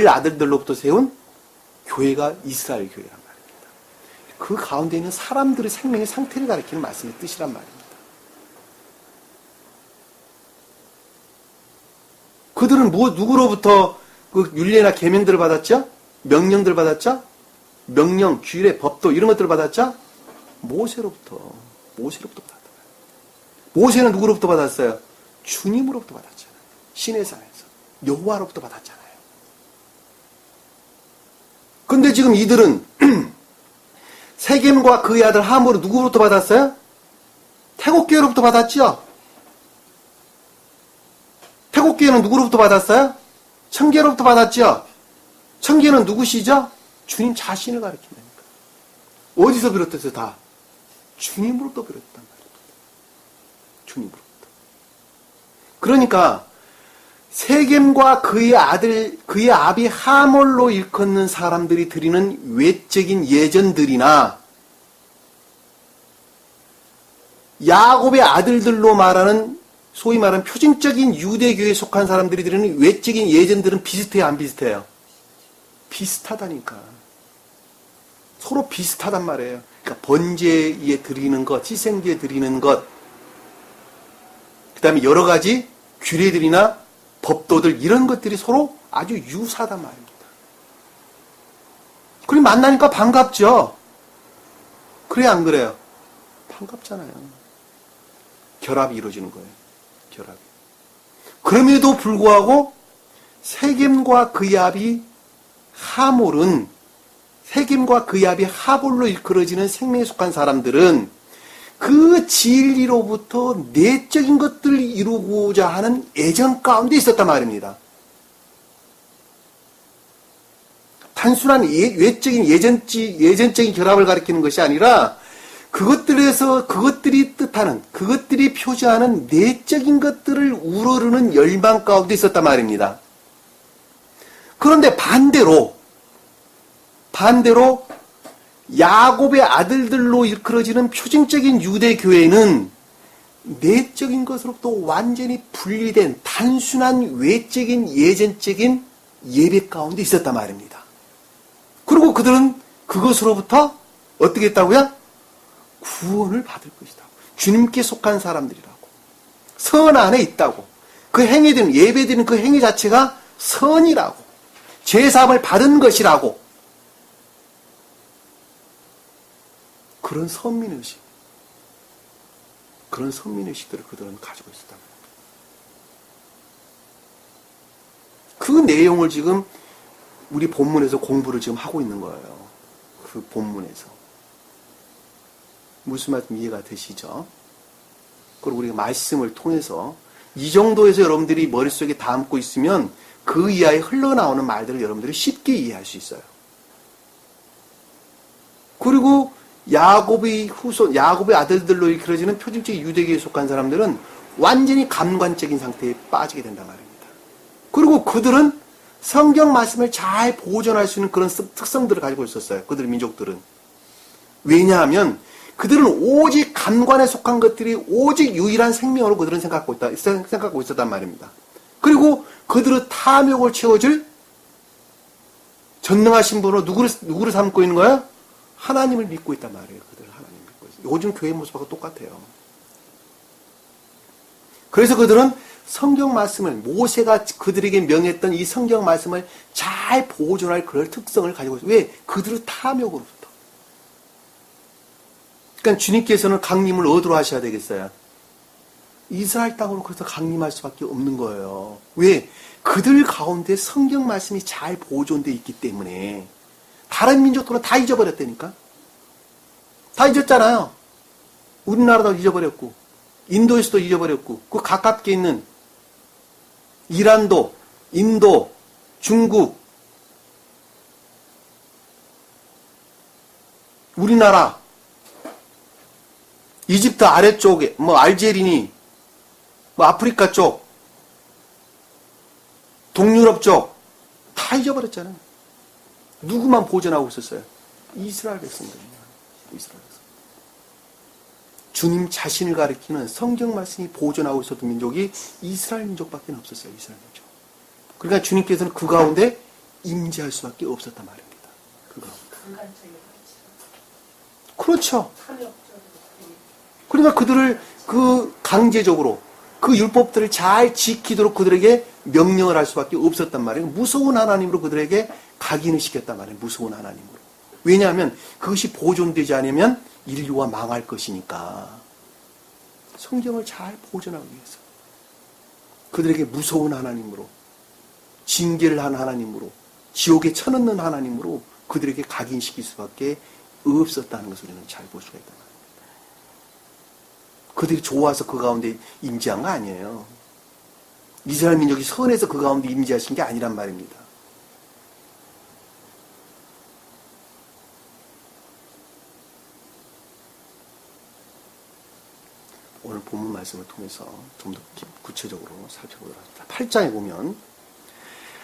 아들들로부터 세운 교회가 이스라엘 교회란 말입니다. 그 가운데 있는 사람들의 생명의 상태를 가리키는 말씀의 뜻이란 말입니다. 그들은 누구로부터 그 율례나 계명들을 받았죠? 명령들 받았죠? 명령, 규례, 법도 이런 것들을 받았죠? 모세로부터 받았다. 모세는 누구로부터 받았어요? 주님으로부터 받았잖아요. 시내산에서 여호와로부터 받았잖아요. 근데 지금 이들은 세겜과 그의 아들 하모를 누구로부터 받았어요? 태국교회로부터 받았죠? 태국교회는 누구로부터 받았어요? 청계로부터 받았죠? 청계는 누구시죠? 주님 자신을 가리킨다니까. 어디서 비롯해서 다? 주님으로부터 비롯했단 말입니다. 주님으로부터. 그러니까 세겜과 그의 아비 하몰로 일컫는 사람들이 드리는 외적인 예전들이나 야곱의 아들들로 말하는 소위 말하는 표징적인 유대교에 속한 사람들이 드리는 외적인 예전들은 비슷해요, 안 비슷해요? 비슷하다니까. 서로 비슷하단 말이에요. 그러니까 번제에 드리는 것, 희생제에 드리는 것, 그 다음에 여러 가지 규례들이나 법도들 이런 것들이 서로 아주 유사하단 말입니다. 그럼 만나니까 반갑죠? 그래 안 그래요? 반갑잖아요. 결합이 이루어지는 거예요. 결합이. 그럼에도 불구하고 세겜과 그의 아비 하몰은 세겜과 그의 아비 하볼로 일컬어지는 생명에 속한 사람들은 그 진리로부터 내적인 것들을 이루고자 하는 애정 가운데 있었단 말입니다. 단순한 외적인 예전적인 결합을 가리키는 것이 아니라 그것들이 뜻하는, 그것들이 표시하는 내적인 것들을 우러르는 열망 가운데 있었단 말입니다. 그런데 반대로 야곱의 아들들로 일컬어지는 표징적인 유대교회는 내적인 것으로부터 완전히 분리된 단순한 외적인 예전적인 예배 가운데 있었단 말입니다. 그리고 그들은 그것으로부터 어떻게 했다고요? 구원을 받을 것이다. 주님께 속한 사람들이라고. 선 안에 있다고. 그 행위들은, 예배드리는 그 행위 자체가 선이라고. 죄사함을 받은 것이라고. 그런 선민의식. 그런 선민의식들을 그들은 가지고 있었다. 그 내용을 지금 우리 본문에서 공부를 지금 하고 있는 거예요. 그 본문에서. 무슨 말씀 이해가 되시죠? 그리고 우리가 말씀을 통해서 이 정도에서 여러분들이 머릿속에 담고 있으면 그 이하에 흘러나오는 말들을 여러분들이 쉽게 이해할 수 있어요. 그리고 야곱의 아들들로 일컬어지는 표징적인 유대교에 속한 사람들은 완전히 감관적인 상태에 빠지게 된단 말입니다. 그리고 그들은 성경 말씀을 잘 보존할 수 있는 그런 특성들을 가지고 있었어요. 그들 민족들은. 왜냐하면 그들은 오직 감관에 속한 것들이 오직 유일한 생명으로 그들은 생각하고 있었단 말입니다. 그리고 그들의 탐욕을 채워줄 전능하신 분으로 누구를 삼고 있는 거예요? 하나님을 믿고 있단 말이에요. 그들은 하나님을 믿고 있어요. 요즘 교회 모습하고 똑같아요. 그래서 그들은 성경 말씀을, 모세가 그들에게 명했던 이 성경 말씀을 잘 보존할 그런 특성을 가지고 있어요. 왜? 그들의 탐욕으로부터. 그러니까 주님께서는 강림을 어디로 하셔야 되겠어요? 이스라엘 땅으로 그래서 강림할 수밖에 없는 거예요. 왜? 그들 가운데 성경 말씀이 잘 보존되어 있기 때문에. 다른 민족들은 다 잊어버렸다니까. 다 잊었잖아요. 우리나라도 잊어버렸고, 인도에서도 잊어버렸고, 그 가깝게 있는 이란도, 인도, 중국, 우리나라, 이집트 아래쪽에, 알제리니, 아프리카 쪽, 동유럽 쪽, 다 잊어버렸잖아요. 누구만 보존하고 있었어요? 이스라엘 백성들입니다. 이스라엘 백성. 주님 자신을 가리키는 성경 말씀이 보존하고 있었던 민족이 이스라엘 민족밖에 없었어요. 이스라엘 민족. 그러니까 주님께서는 그 가운데 임재할 수밖에 없었단 말입니다. 그 가운데. 그렇죠. 그러니까 그들을 강제적으로 그 율법들을 잘 지키도록 그들에게 명령을 할 수밖에 없었단 말이에요. 무서운 하나님으로 그들에게 각인을 시켰단 말이에요. 무서운 하나님으로. 왜냐하면 그것이 보존되지 않으면 인류가 망할 것이니까. 성경을 잘 보존하기 위해서. 그들에게 무서운 하나님으로, 징계를 한 하나님으로, 지옥에 쳐넣는 하나님으로 그들에게 각인시킬 수밖에 없었다는 것을 우리는 잘 볼 수가 있단 말입니다. 그들이 좋아서 그 가운데 임재한 거 아니에요. 이스라엘 민족이 선해서 그 가운데 임재하신 게 아니란 말입니다. 오늘 본문 말씀을 통해서 좀 더 구체적으로 살펴보도록 합니다. 8장에 보면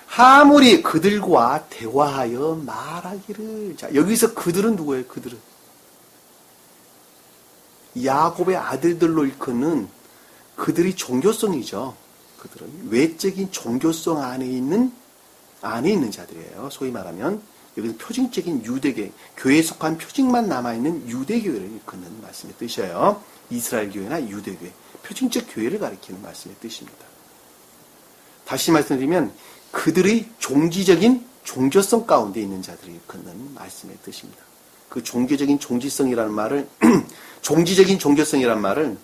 하물이 그들과 대화하여 말하기를. 자, 여기서 그들은 누구예요? 그들은 야곱의 아들들로 일컫는 그들이 종교성이죠. 그들은 외적인 종교성 안에 있는 자들이에요. 소위 말하면 여기서 표징적인 유대교, 교회에 속한 표징만 남아있는 유대교회를 일컫는 말씀의 뜻이에요. 이스라엘 교회나 유대교회, 표징적 교회를 가리키는 말씀의 뜻입니다. 다시 말씀드리면 그들의 종지적인 종교성 가운데 있는 자들을 일컫는 말씀의 뜻입니다. 그 종교적인 종지성이라는 말을 종지적인 종교성이라는 말을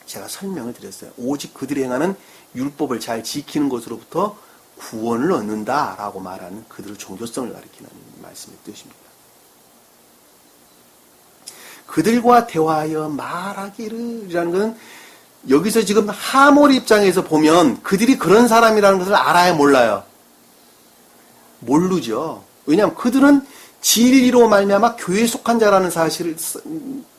제가 설명을 드렸어요. 오직 그들이 행하는 율법을 잘 지키는 것으로부터 구원을 얻는다라고 말하는 그들의 종교성을 가리키는 말씀의 뜻입니다. 그들과 대화하여 말하기를 이라는 것은 여기서 지금 하몰 입장에서 보면 그들이 그런 사람이라는 것을 알아야 몰라요. 모르죠. 왜냐하면 그들은 진리로 말미암아 교회에 속한 자라는 사실을,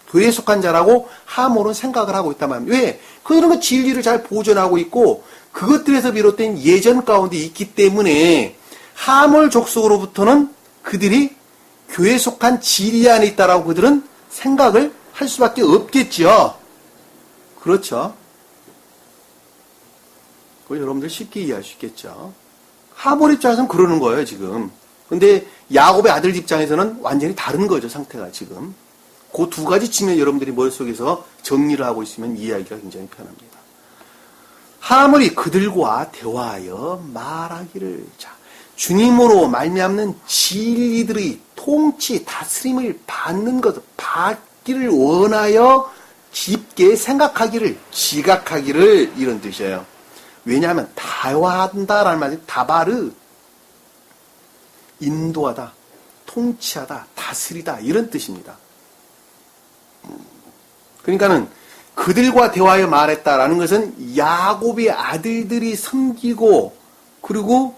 교회에 속한 자라고 하몰은 생각을 하고 있단 말입니다. 왜? 그들은 그 진리를 잘 보존하고 있고 그것들에서 비롯된 예전 가운데 있기 때문에 하몰 족속으로부터는 그들이 교회에 속한 진리 안에 있다라고 그들은 생각을 할 수밖에 없겠죠. 그렇죠. 그걸 여러분들 쉽게 이해할 수 있겠죠. 하몰 입장에서는 그러는 거예요, 지금. 근데 야곱의 아들 입장에서는 완전히 다른 거죠, 상태가 지금. 그 두 가지 측면 여러분들이 머릿속에서 정리를 하고 있으면 이해하기가 굉장히 편합니다. 하몰이 그들과 대화하여 말하기를. 자, 주님으로 말미암는 진리들의 통치, 다스림을 받는 것, 받기를 원하여 깊게 생각하기를, 지각하기를 이런 뜻이에요. 왜냐하면 대화한다라는 말이 다바르, 인도하다, 통치하다, 다스리다 이런 뜻입니다. 그러니까는 그들과 대화하여 말했다라는 것은 야곱의 아들들이 섬기고 그리고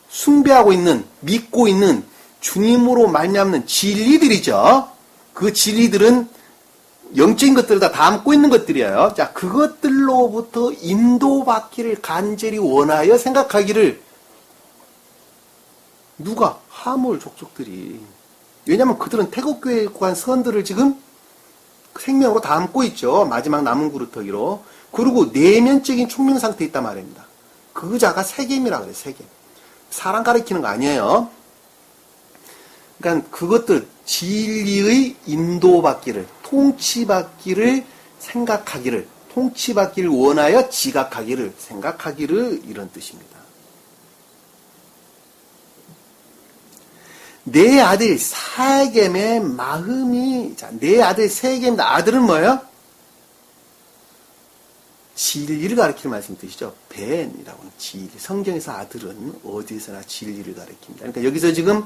숭배하고 있는, 믿고 있는 주님으로 말미암는 진리들이죠. 그 진리들은 영적인 것들을 다 담고 있는 것들이에요. 자, 그것들로부터 인도받기를 간절히 원하여 생각하기를. 누가? 하몰 족속들이. 왜냐하면 그들은 태국교회에 관한 선들을 지금 생명으로 담고 있죠. 마지막 남은 그루터기로. 그리고 내면적인 총명 상태에 있단 말입니다. 그 자가 세겜이라 그래요. 세겜. 사람 가리키는 거 아니에요. 그러니까 그것들 진리의 인도받기를, 통치받기를 생각하기를, 통치받기를 원하여 지각하기를, 생각하기를 이런 뜻입니다. 내 아들 세겜의 마음이, 자, 내 아들 세겜, 아들은 뭐예요? 진리를 가리키는 말씀 뜻이죠. 벤이라고 하는 진리. 성경에서 아들은 어디서나 진리를 가리킵니다. 그러니까 여기서 지금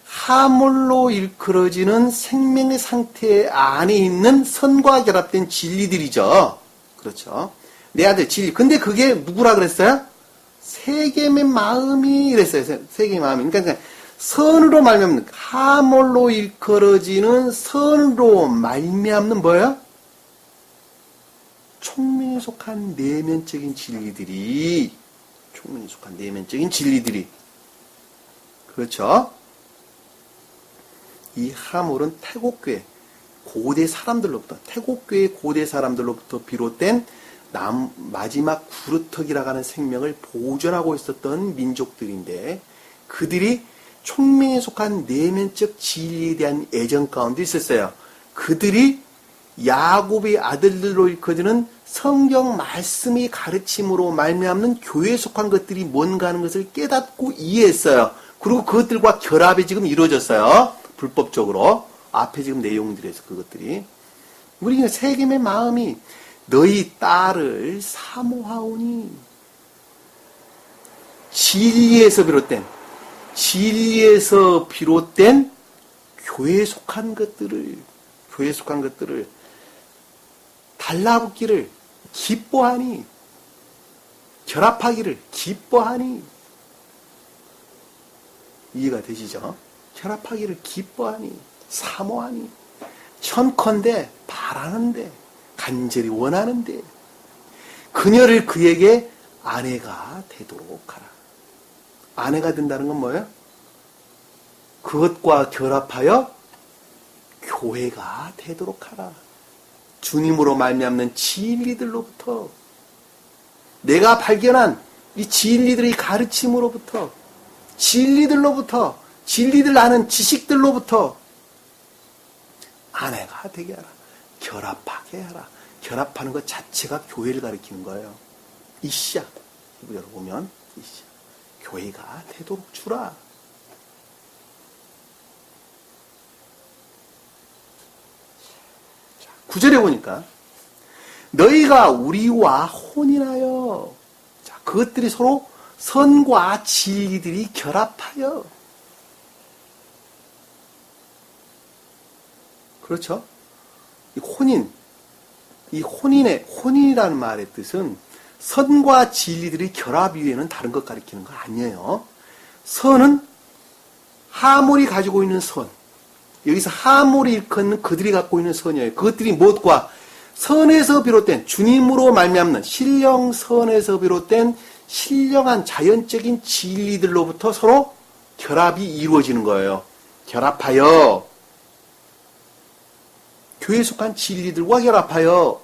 하물로 일컬어지는 생명의 상태 안에 있는 선과 결합된 진리들이죠. 그렇죠. 내 아들 진리. 근데 그게 누구라 그랬어요? 세겜의 마음이 이랬어요. 세겜의 마음이. 그러니까 선으로 말미암는, 하물로 일컬어지는 선으로 말미암는 뭐예요? 총명에 속한 내면적인 진리들이, 총명에 속한 내면적인 진리들이, 그렇죠? 이 하물은 태국교회 고대 사람들로부터, 태국교회 고대 사람들로부터 비롯된 마지막 구르턱이라고 하는 생명을 보존하고 있었던 민족들인데, 그들이 총명에 속한 내면적 진리에 대한 애정 가운데 있었어요. 그들이 야곱의 아들들로 일컬어지는 성경 말씀의 가르침으로 말미암는 교회에 속한 것들이 뭔가 하는 것을 깨닫고 이해했어요. 그리고 그것들과 결합이 지금 이루어졌어요. 불법적으로. 앞에 지금 내용들에서 그것들이. 우리 세겜의 마음이 너희 딸을 사모하오니, 진리에서 비롯된 교회에 속한 것들을 달라붙기를 기뻐하니, 결합하기를 기뻐하니, 이해가 되시죠? 결합하기를 기뻐하니, 사모하니, 천컨대 바라는데, 간절히 원하는데, 그녀를 그에게 아내가 되도록 하라. 아내가 된다는 건 뭐예요? 그것과 결합하여 교회가 되도록 하라. 주님으로 말미암는 진리들로부터, 내가 발견한 이 진리들의 가르침으로부터, 진리들 아는 지식들로부터 아내가 되게 하라. 결합하게 하라. 결합하는 것 자체가 교회를 가리키는 거예요. 이시야. 이부절을 보면 이시야. 교회가 되도록 주라. 자, 9절에 보니까 너희가 우리와 혼인하여, 자, 그것들이 서로 선과 진리들이 결합하여, 그렇죠? 혼인이라는 말의 뜻은 선과 진리들이 결합 이외에는 다른 것 가리키는 거 아니에요. 선은 하물이 가지고 있는 선. 여기서 하물이 일컫는 그들이 갖고 있는 선이에요. 그것들이 무엇과 선에서 비롯된, 주님으로 말미암는 신령선에서 비롯된 신령한 자연적인 진리들로부터 서로 결합이 이루어지는 거예요. 결합하여, 교회에 속한 진리들과 결합하여,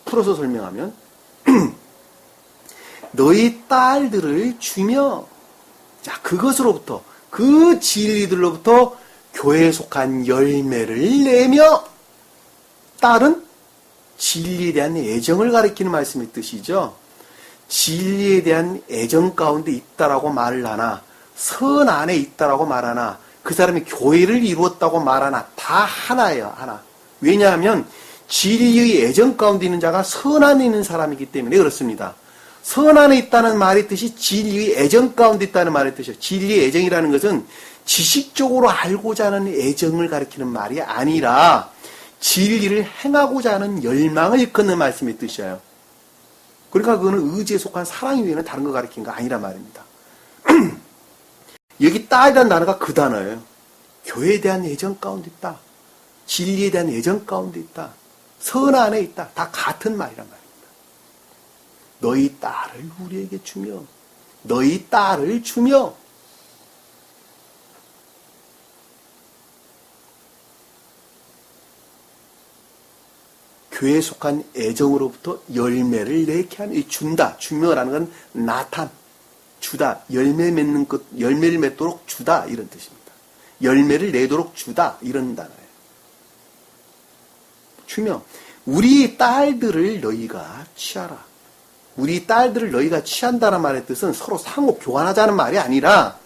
풀어서 설명하면 너희 딸들을 주며, 자, 그것으로부터, 그 진리들로부터 교회에 속한 열매를 내며, 딸은 진리에 대한 애정을 가리키는 말씀의 뜻이죠. 진리에 대한 애정 가운데 있다라고 말을 하나, 선 안에 있다라고 말하나, 그 사람이 교회를 이루었다고 말하나, 다 하나예요, 하나. 왜냐하면 진리의 애정 가운데 있는 자가 선 안에 있는 사람이기 때문에 그렇습니다. 선 안에 있다는 말의 뜻이 진리의 애정 가운데 있다는 말의 뜻이에요. 진리의 애정이라는 것은 지식적으로 알고자 하는 애정을 가리키는 말이 아니라 진리를 행하고자 하는 열망을 일컫는 말씀의 뜻이에요. 그러니까 그거는 의지에 속한 사랑 이외에는 다른 거 가리키는 거 아니란 말입니다. 여기 딸이라는 단어가 그 단어예요. 교회에 대한 애정 가운데 있다. 진리에 대한 애정 가운데 있다. 선 안에 있다. 다 같은 말이란 말입니다. 너희 딸을 우리에게 주며, 너희 딸을 주며, 교회에 속한 애정으로부터 열매를 내게 하며, 이 준다, 주며라는 건 나탄, 주다, 열매 맺는 것, 열매를 맺도록 주다, 이런 뜻입니다. 열매를 내도록 주다, 이런 단어예요. 주며, 우리 딸들을 너희가 취하라. 우리 딸들을 너희가 취한다는 말의 뜻은 서로 상호 교환하자는 말이 아니라,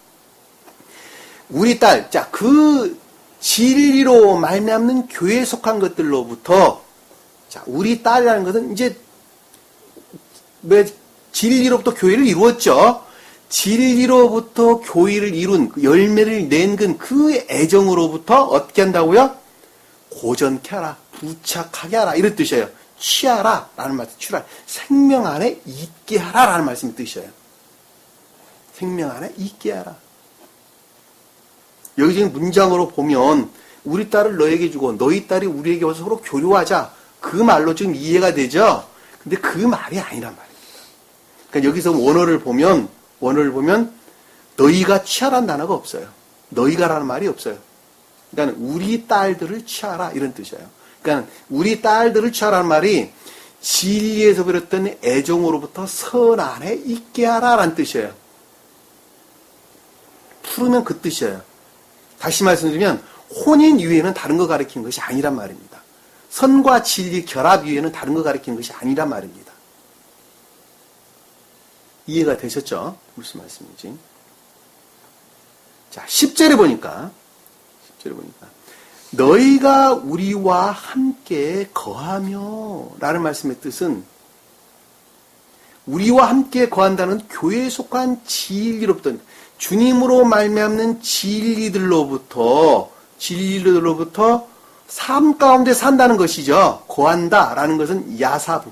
우리 딸, 자, 그 진리로 말미암는 교회에 속한 것들로부터, 자, 우리 딸이라는 것은 이제 진리로부터 교회를 이루었죠. 진리로부터 교회를 이룬 열매를 낸 그 애정으로부터 어떻게 한다고요? 고전케 하라, 부착하게 하라 이런 뜻이에요. 취하라 라는 말씀, 취하라. 생명 안에 있게 하라 라는 말씀의 뜻이에요. 생명 안에 있게 하라. 여기 지금 문장으로 보면 우리 딸을 너에게 주고 너희 딸이 우리에게 와서 서로 교류하자. 그 말로 지금 이해가 되죠? 근데 그 말이 아니란 말입니다. 그러니까 여기서 원어를 보면 너희가 취하라는 단어가 없어요. 너희가라는 말이 없어요. 그러니까 우리 딸들을 취하라 이런 뜻이에요. 그러니까 우리 딸들을 취하라는 말이 진리에서 비롯된 애정으로부터 선 안에 있게 하라라는 뜻이에요. 풀으면 그 뜻이에요. 다시 말씀드리면 혼인 이외에는 다른 거 가리키는 것이 아니란 말입니다. 선과 진리 결합 이외에는 다른 거 가리키는 것이 아니란 말입니다. 이해가 되셨죠? 무슨 말씀인지. 자, 10절에 보니까 너희가 우리와 함께 거하며 라는 말씀의 뜻은 우리와 함께 거한다는 교회에 속한 진리로부터 주님으로 말미암는 진리들로부터 삶 가운데 산다는 것이죠. 거한다라는 것은 야사부,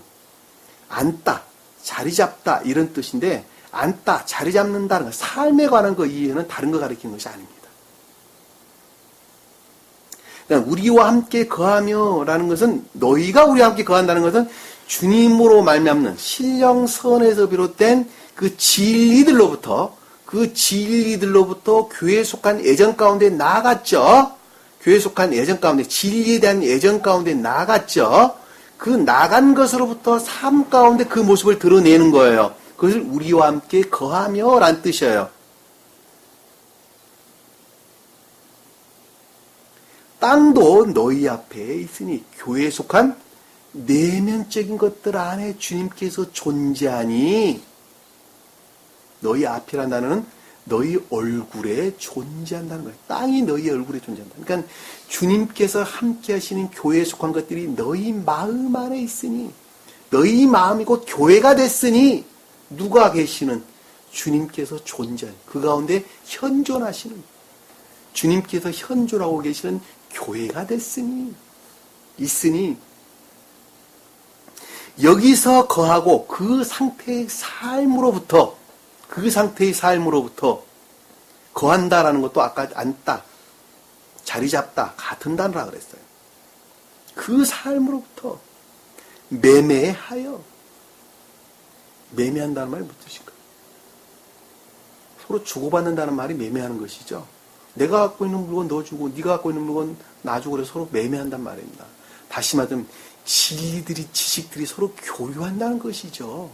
앉다, 자리 잡다 이런 뜻인데 앉다, 자리 잡는다는 것, 삶에 관한 그 이해는 다른 거 가리키는 것이 아닙니다. 그러니까 우리와 함께 거하며라는 것은 너희가 우리와 함께 거한다는 것은 주님으로 말미암는 신령선에서 비롯된 그 진리들로부터 교회에 속한 애정 가운데 나아갔죠. 교회에 속한 애정 가운데 진리에 대한 애정 가운데 나아갔죠. 그 나간 것으로부터 삶 가운데 그 모습을 드러내는 거예요. 그것을 우리와 함께 거하며 라는 뜻이에요. 땅도 너희 앞에 있으니 교회에 속한 내면적인 것들 안에 주님께서 존재하니 너희 앞이라는 단어는 너희 얼굴에 존재한다는 거예요. 땅이 너희 얼굴에 존재한다. 그러니까 주님께서 함께 하시는 교회에 속한 것들이 너희 마음 안에 있으니 너희 마음이 곧 교회가 됐으니 누가 계시는 주님께서 존재하는 그 가운데 현존하시는 주님께서 현존하고 계시는 교회가 됐으니 있으니 여기서 거하고 그 상태의 삶으로부터 거한다라는 것도 아까 앉다, 자리 잡다 같은 단어라 그랬어요. 그 삶으로부터 매매한다는 말이 무슨 뜻인가? 서로 주고받는다는 말이 매매하는 것이죠. 내가 갖고 있는 물건 너 주고 네가 갖고 있는 물건 나 주고 그래서 서로 매매한단 말입니다. 다시 말하면 지식들이 서로 교류한다는 것이죠.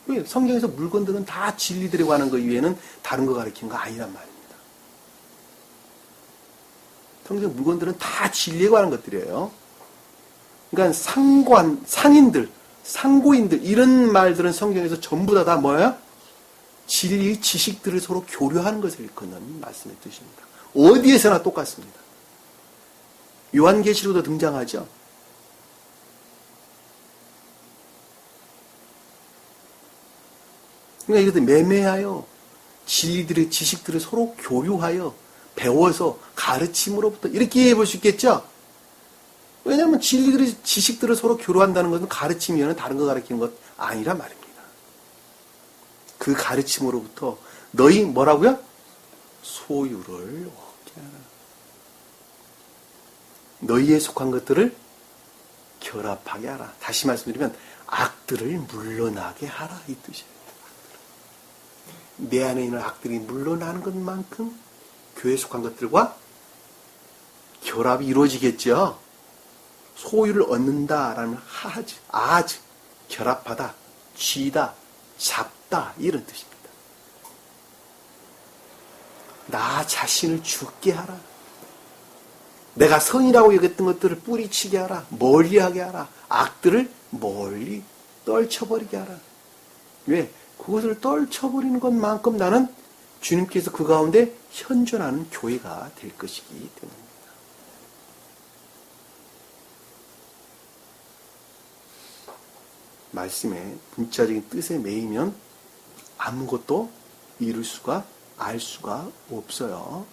왜? 성경에서 물건들은 다 진리들에 관한 것 이외에는 다른 거 가리키는 거 아니란 말입니다. 성경 물건들은 다 진리에 관한 것들이에요. 그러니까 상인들, 상고인들 이런 말들은 성경에서 전부 다 뭐예요? 진리의 지식들을 서로 교류하는 것을 일컫는 말씀의 뜻입니다. 어디에서나 똑같습니다. 요한계시록도 등장하죠. 그러니까 이것도 매매하여 진리들의 지식들을 서로 교류하여 배워서 가르침으로부터 이렇게 이해해 볼 수 있겠죠? 왜냐하면 진리들의 지식들을 서로 교류한다는 것은 가르침이면 다른 거 가르치는 것 아니란 말입니다. 그 가르침으로부터 너희 뭐라고요? 소유를 얻게 하라. 너희에 속한 것들을 결합하게 하라. 다시 말씀드리면 악들을 물러나게 하라 이 뜻이에요. 내 안에 있는 악들이 물러나는 것만큼 교회에 속한 것들과 결합이 이루어지겠죠. 소유를 얻는다라는 아즈, 결합하다, 쥐다, 잡다 이런 뜻입니다. 나 자신을 죽게 하라. 내가 선이라고 여겼던 것들을 뿌리치게 하라. 멀리하게 하라. 악들을 멀리 떨쳐버리게 하라. 왜? 그것을 떨쳐버리는 것만큼 나는 주님께서 그 가운데 현존하는 교회가 될 것이기 때문입니다. 말씀의 문자적인 뜻에 매이면 아무것도 이룰 수가, 알 수가 없어요.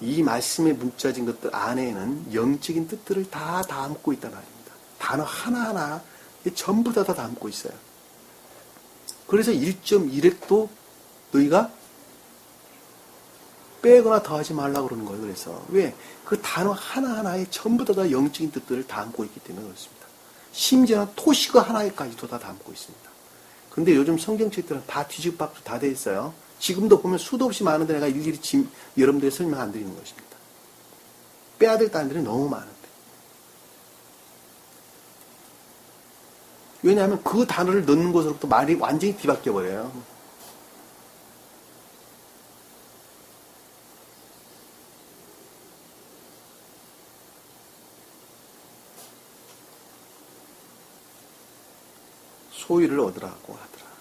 이 말씀의 문자적인 것들 안에는 영적인 뜻들을 다 담고 있단 말입니다. 단어 하나하나 전부 다 담고 있어요. 그래서 1.1획도 너희가 빼거나 더하지 말라고 그러는 거예요. 그래서 왜? 그 단어 하나하나에 전부 다 영적인 뜻들을 담고 있기 때문에 그렇습니다. 심지어는 토식어 하나에까지도 다 담고 있습니다. 근데 요즘 성경책들은 다 뒤집박도 다 돼 있어요. 지금도 보면 수도 없이 많은데 내가 일일이 여러분들이 설명 안 드리는 것입니다. 빼야 될 단들이 너무 많은데. 왜냐하면 그 단어를 넣는 것으로부터 말이 완전히 뒤바뀌어 버려요. 소유를 얻으라고 하더라.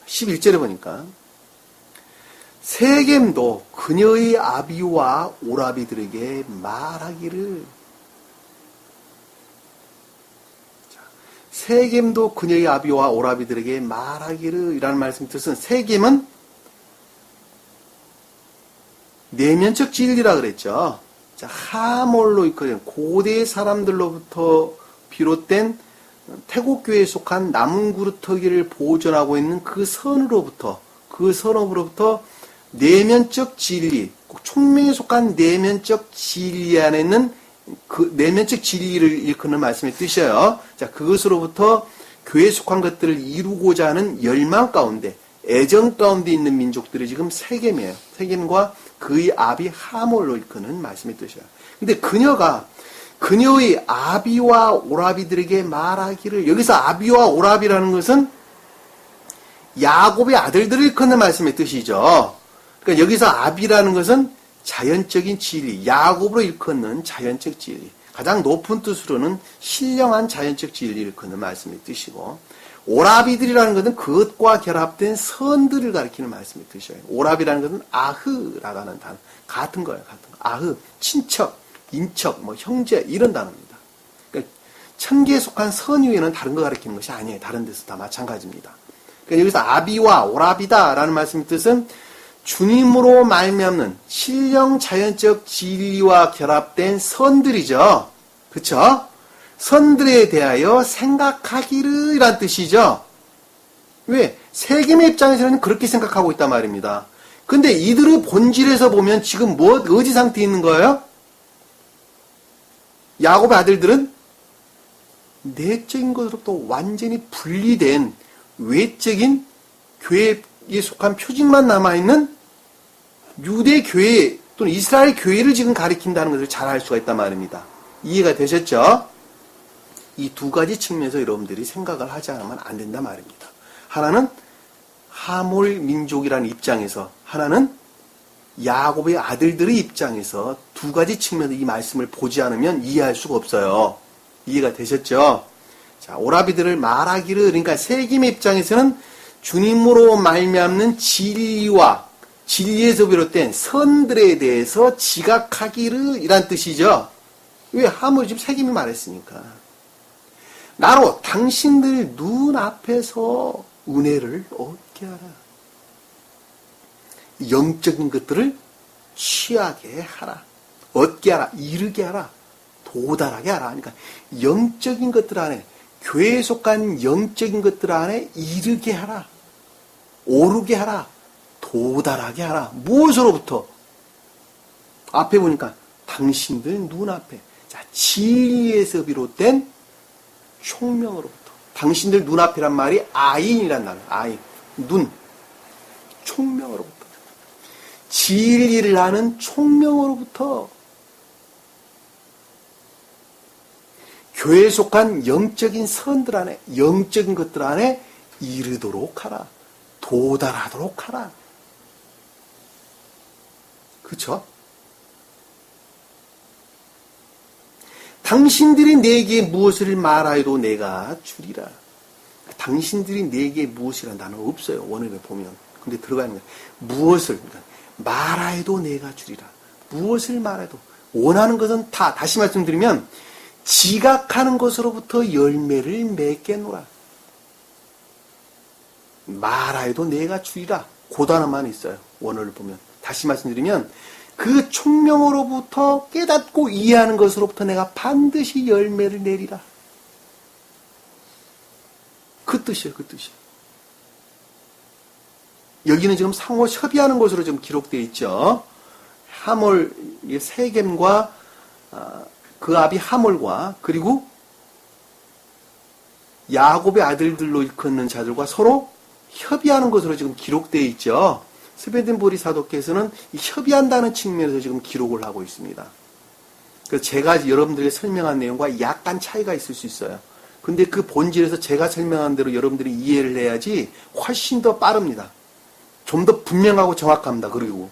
11절에 보니까 세겜도 그녀의 아비와 오라비들에게 말하기를, 세겜도 그녀의 아비와 오라비들에게 말하기를 이라는 말씀 뜻은, 세겜은 내면적 진리라 그랬죠. 자, 하몰로 있거든. 고대 사람들로부터 비롯된 태국교회에 속한 남은 그루터기를 보존하고 있는 그 선으로부터 내면적 진리, 꼭 총명에 속한 내면적 진리 안에 있는 그 내면적 진리를 일컫는 말씀의 뜻이에요. 자, 그것으로부터 교회에 속한 것들을 이루고자 하는 열망 가운데, 애정 가운데 있는 민족들이 지금 세겜이에요. 세겜과 그의 아비 하몰로 일컫는 말씀의 뜻이에요. 근데 그녀의 아비와 오라비들에게 말하기를, 여기서 아비와 오라비라는 것은 야곱의 아들들을 일컫는 말씀의 뜻이죠. 그러니까 여기서 아비라는 것은 자연적인 진리, 야곱으로 일컫는 자연적 진리, 가장 높은 뜻으로는 신령한 자연적 진리를 일컫는 말씀의 뜻이고, 오라비들이라는 것은 그것과 결합된 선들을 가리키는 말씀의 뜻이에요. 오라비라는 것은 아흐라고 하는 단어, 같은 거예요. 아흐, 친척, 인척, 형제, 이런 단어입니다. 그러니까 천계에 속한 선 위에는 다른 거 가리키는 것이 아니에요. 다른 데서 다 마찬가지입니다. 그러니까 여기서 아비와 오라비다라는 말씀의 뜻은 주님으로 말미암는 신령 자연적 진리와 결합된 선들이죠. 그렇죠? 선들에 대하여 생각하기를 이란 뜻이죠. 왜? 세겜의 입장에서는 그렇게 생각하고 있단 말입니다. 근데 이들의 본질에서 보면 지금 어디 상태에 있는 거예요? 야곱의 아들들은 내적인 것으로부터 완전히 분리된 외적인 교회에 속한 표징만 남아있는 유대 교회 또는 이스라엘 교회를 지금 가리킨다는 것을 잘 알 수가 있단 말입니다. 이해가 되셨죠? 이 두 가지 측면에서 여러분들이 생각을 하지 않으면 안 된단 말입니다. 하나는 하몰 민족이라는 입장에서, 하나는 야곱의 아들들의 입장에서 두 가지 측면에서 이 말씀을 보지 않으면 이해할 수가 없어요. 이해가 되셨죠? 자, 오라비들을 말하기를, 그러니까 세겜의 입장에서는 주님으로 말미암는 진리와 진리에서 비롯된 선들에 대해서 지각하기를 이란 뜻이죠. 왜? 하물이 지금 세겜이 말했으니까. 나로 당신들 눈앞에서 은혜를 얻게 하라. 영적인 것들을 취하게 하라. 얻게 하라. 이르게 하라. 도달하게 하라. 그러니까 영적인 것들 안에, 교회에 속한 영적인 것들 안에 이르게 하라. 오르게 하라. 도달하게 하라. 무엇으로부터? 앞에 보니까 당신들 눈앞에, 자, 진리에서 비롯된 총명으로부터. 당신들 눈앞이란 말이 아인이란 단어. 아인. 눈. 총명으로부터. 진리를 아는 총명으로부터 교회에 속한 영적인 선들 안에, 영적인 것들 안에 이르도록 하라. 도달하도록 하라. 그렇죠? 당신들이 내게 무엇을 말하여도 내가 주리라. 당신들이 내게 무엇이라는 단어 없어요. 원어에 보면. 근데 들어가는 거예요. 무엇을 그러니까 말하여도 내가 주리라. 무엇을 말해도 원하는 것은 다 다시 말씀드리면 지각하는 것으로부터 열매를 맺겠노라. 말하여도 내가 주리라. 그 단어만 있어요. 원어를 보면. 다시 말씀드리면 그 총명으로부터 깨닫고 이해하는 것으로부터 내가 반드시 열매를 내리라. 그 뜻이에요. 그 뜻이에요. 여기는 지금 상호 협의하는 것으로 지금 기록되어 있죠. 하몰, 세겜과 그 아비 하몰과 그리고 야곱의 아들들로 일컫는 자들과 서로 협의하는 것으로 지금 기록되어 있죠. 스베덴보리 사도께서는 이 협의한다는 측면에서 지금 기록을 하고 있습니다. 그래서 제가 여러분들에게 설명한 내용과 약간 차이가 있을 수 있어요. 근데 그 본질에서 제가 설명한 대로 여러분들이 이해를 해야지 훨씬 더 빠릅니다. 좀 더 분명하고 정확합니다. 그리고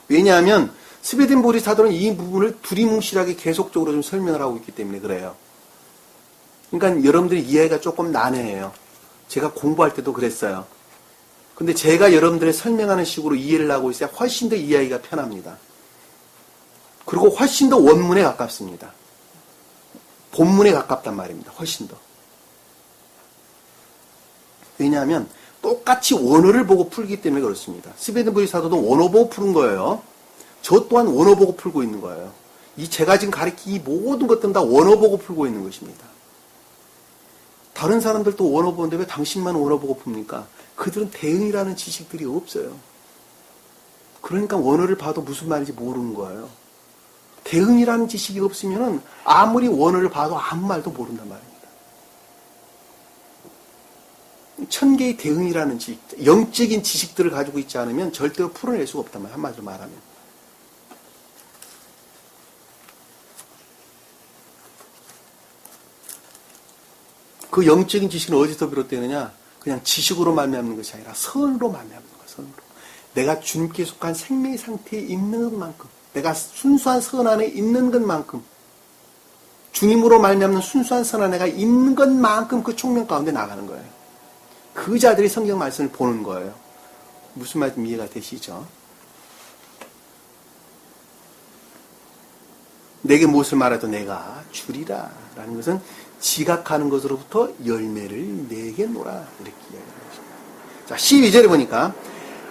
왜냐하면 스베덴보리 사도는 이 부분을 두리뭉실하게 계속적으로 좀 설명을 하고 있기 때문에 그래요. 그러니까 여러분들이 이해가 조금 난해해요. 제가 공부할 때도 그랬어요. 근데 제가 여러분들의 설명하는 식으로 이해를 하고 있어야 훨씬 더 이해하기가 편합니다. 그리고 훨씬 더 원문에 가깝습니다. 본문에 가깝단 말입니다. 훨씬 더. 왜냐하면 똑같이 원어를 보고 풀기 때문에 그렇습니다. 스베덴보리 사도도 원어 보고 푸는 거예요. 저 또한 원어 보고 풀고 있는 거예요. 이 제가 지금 가르친 이 모든 것들은 다 원어 보고 풀고 있는 것입니다. 다른 사람들도 원어 보는데 왜 당신만 원어 보고 풉니까? 그들은 대응이라는 지식들이 없어요. 그러니까 원어를 봐도 무슨 말인지 모르는 거예요. 대응이라는 지식이 없으면 아무리 원어를 봐도 아무 말도 모른단 말입니다. 천개의 대응이라는 지식, 영적인 지식들을 가지고 있지 않으면 절대로 풀어낼 수가 없단 말이에요. 한마디로 말하면. 그 영적인 지식은 어디서 비롯되느냐? 그냥 지식으로 말미암는 것이 아니라 선으로 말미암는 거예요. 선으로. 내가 주님께 속한 생명의 상태에 있는 것만큼, 내가 순수한 선 안에 있는 것만큼, 주님으로 말미암는 순수한 선 안에가 있는 것만큼 그 총명 가운데 나가는 거예요. 그 자들이 성경 말씀을 보는 거예요. 무슨 말씀 이해가 되시죠? 내게 무엇을 말해도 내가 주리라 라는 것은 지각하는 것으로부터 열매를 내겠노라 이렇게 이야기하는 것입니다. 자, 12절에 보니까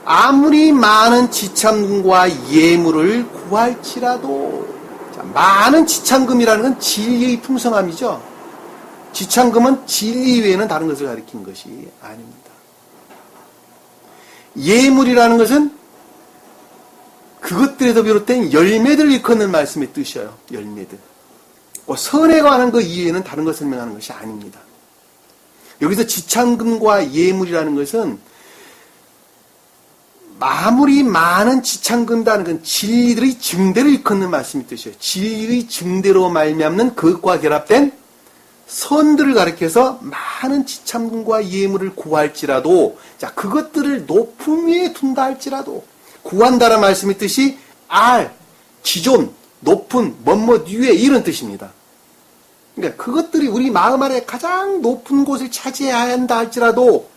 아무리 많은 지참금과 예물을 구할지라도, 자, 많은 지참금이라는 건 진리의 풍성함이죠. 지참금은 진리 외에는 다른 것을 가리킨 것이 아닙니다. 예물이라는 것은 그것들에서 비롯된 열매들을 일컫는 말씀의 뜻이에요. 열매들. 선에 관한 것 이외에는 다른 것을 설명하는 것이 아닙니다. 여기서 지참금과 예물이라는 것은 아무리 많은 지참금이라는 건 진리의 증대를 일컫는 말씀의 뜻이에요. 진리의 증대로 말미암는 그것과 결합된 선들을 가리켜서 많은 지참금과 예물을 구할지라도, 자, 그것들을 높음 위에 둔다 할지라도, 구한다는 말씀의 뜻이 기존, 높은, 뭐뭐 위에 이런 뜻입니다. 그러니까 그것들이 우리 마음 안에 가장 높은 곳을 차지해야 한다 할지라도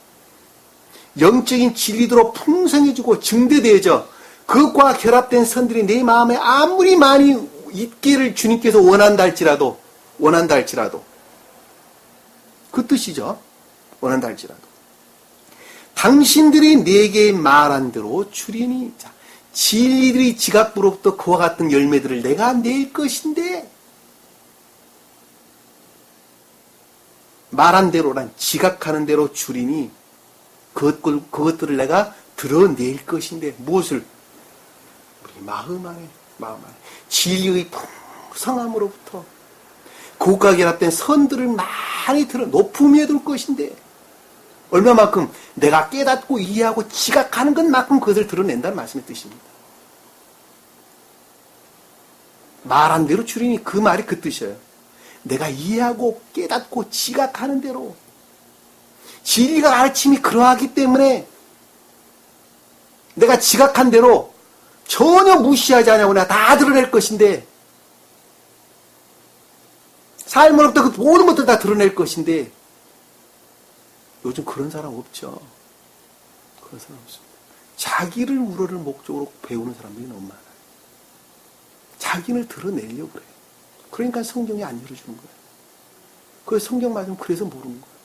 영적인 진리도로 풍성해지고 증대되어져 그것과 결합된 선들이 내 마음에 아무리 많이 있기를 주님께서 원한다 할지라도 그 뜻이죠. 원한다 할지라도 당신들이 내게 말한 대로 주리니, 자, 진리들의 지각부로부터 그와 같은 열매들을 내가 낼 것인데, 말한 대로란 지각하는 대로 주리니 그것들을 내가 드러낼 것인데, 무엇을? 우리 마음 안에 진리의 풍성함으로부터 그것과 결합된 선들을 많이 높음 위에 둘 것인데, 얼마만큼? 내가 깨닫고 이해하고 지각하는 것만큼 그것을 드러낸다는 말씀의 뜻입니다. 말한 대로 주리니 그 말이 그 뜻이에요. 내가 이해하고 깨닫고 지각하는 대로, 진리가 가르침이 그러하기 때문에 내가 지각한 대로 전혀 무시하지 않냐고 내가 다 드러낼 것인데, 삶으로부터 그 모든 것들 다 드러낼 것인데, 요즘 그런 사람 없죠. 그것은 없습니다. 자기를 우러를 목적으로 배우는 사람들이 너무 많아요. 자기를 드러내려고 그래요. 그러니까 성경이 안 열어주는 거예요. 그 성경 말씀 그래서 모르는 거예요.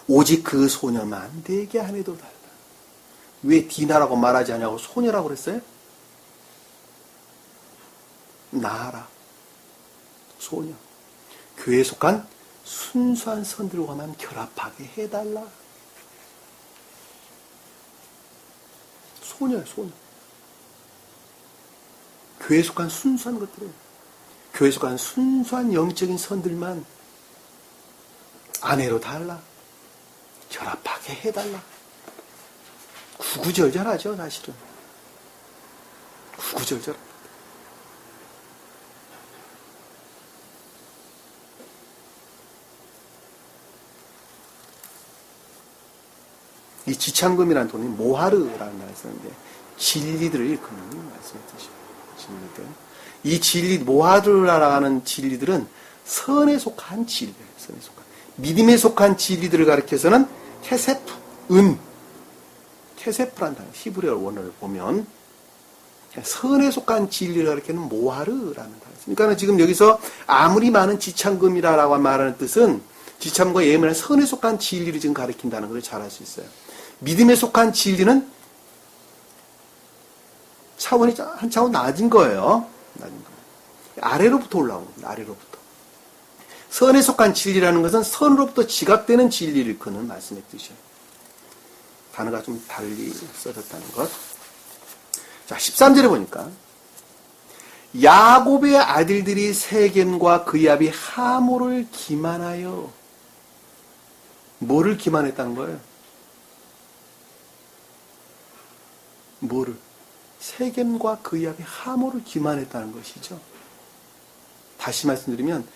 오직 그 소녀만 내게 하네도 달라. 왜 디나라고 말하지 않냐고 소녀라고 그랬어요? 나라, 소녀. 교회에 속한 순수한 선들과만 결합하게 해달라. 소녀예요, 소녀. 교회에 속한 순수한 것들을, 교회에 속한 순수한 영적인 선들만 아내로 달라. 결합하게 해달라. 구구절절하죠, 사실은. 구구절절. 이 지창금이라는 돈이 모하르라는 말을 쓰는데 진리들을 일컫는 말씀의 뜻이에요. 진리들. 이 진리, 모하르라는 진리들은 선에 속한 진리예요. 선에 속한. 믿음에 속한 진리들을 가리켜서는 케세프, 케세프란 단어, 히브리어 원어를 보면 선에 속한 진리를 가리키는 모하르라는 단어입니다. 그러니까 지금 여기서 아무리 많은 지창금이라고 말하는 뜻은 지참과 예민한 선에 속한 진리를 지금 가리킨다는 것을 잘 알 수 있어요. 믿음에 속한 진리는 차원이 한 차원 낮은 거예요. 낮은 거예요. 아래로부터 올라오는 겁니다. 아래로부터. 선에 속한 진리라는 것은 선으로부터 지각되는 진리를 일컫는 말씀의 뜻이에요. 단어가 좀 달리 써졌다는 것. 자, 13절에 보니까 야곱의 아들들이 세겜과 그의 아비 하모를 기만하여 뭐를 기만했다는 거예요? 뭐를? 세겜과 그의 아비 하모를 기만했다는 것이죠. 다시 말씀드리면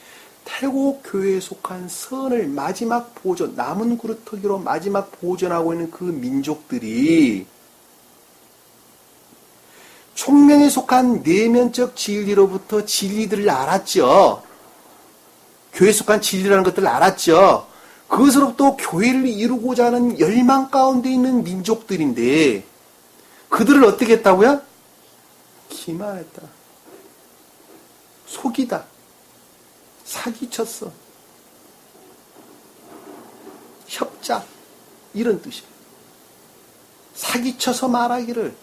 태국 교회에 속한 선을 마지막 보존, 남은 그루터기로 마지막 보존하고 있는 그 민족들이 총명에 속한 내면적 진리로부터 진리들을 알았죠. 교회에 속한 진리라는 것들을 알았죠. 그것으로부터 교회를 이루고자 하는 열망 가운데 있는 민족들인데 그들을 어떻게 했다고요? 기만했다. 속이다. 사기쳤어. 협작. 이런 뜻이에요. 사기쳐서 말하기를,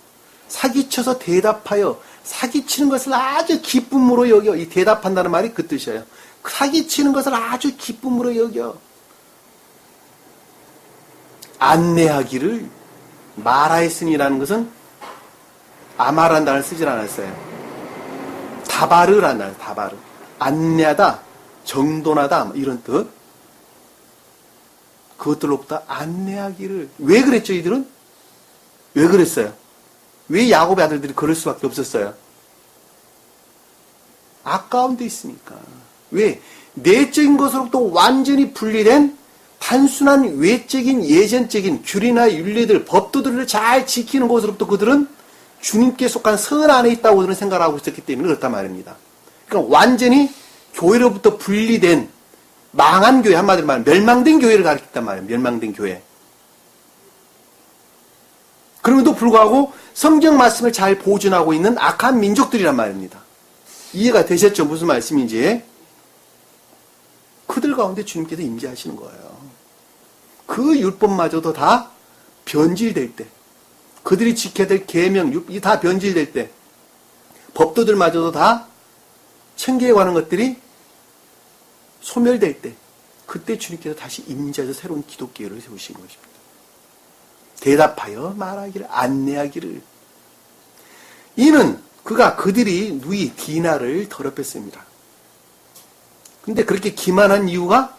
사기쳐서 대답하여, 사기치는 것을 아주 기쁨으로 여겨. 이 대답한다는 말이 그 뜻이에요. 사기치는 것을 아주 기쁨으로 여겨. 안내하기를 말하였으니라는 것은 아마라는 단어를 쓰질 않았어요. 다바르라는 단어, 다바르. 안내하다, 정돈하다, 이런 뜻. 그것들로부터 안내하기를. 왜 그랬죠, 이들은? 왜 그랬어요? 왜 야곱의 아들들이 그럴 수밖에 없었어요? 아까운 데 있으니까. 왜? 내적인 것으로부터 완전히 분리된 단순한 외적인 예전적인 규리나 윤리들, 법도들을 잘 지키는 것으로부터 그들은 주님께 속한 선 안에 있다고 그들은 생각을 하고 있었기 때문에 그렇단 말입니다. 그러니까 완전히 교회로부터 분리된 망한 교회, 한마디로 말하면 멸망된 교회를 가리켰단 말이에요. 멸망된 교회. 그럼에도 불구하고 성경 말씀을 잘 보존하고 있는 악한 민족들이란 말입니다. 이해가 되셨죠? 무슨 말씀인지. 그들 가운데 주님께서 임재하시는 거예요. 그 율법마저도 다 변질될 때, 그들이 지켜야 될 계명, 이 다 변질될 때, 법도들마저도 다 챙겨야 하는 것들이 소멸될 때, 그때 주님께서 다시 임재해서 새로운 기독교를 세우신 것입니다. 대답하여 말하기를, 안내하기를. 이는 그들이 누이 디나를 더럽혔습니다. 근데 그렇게 기만한 이유가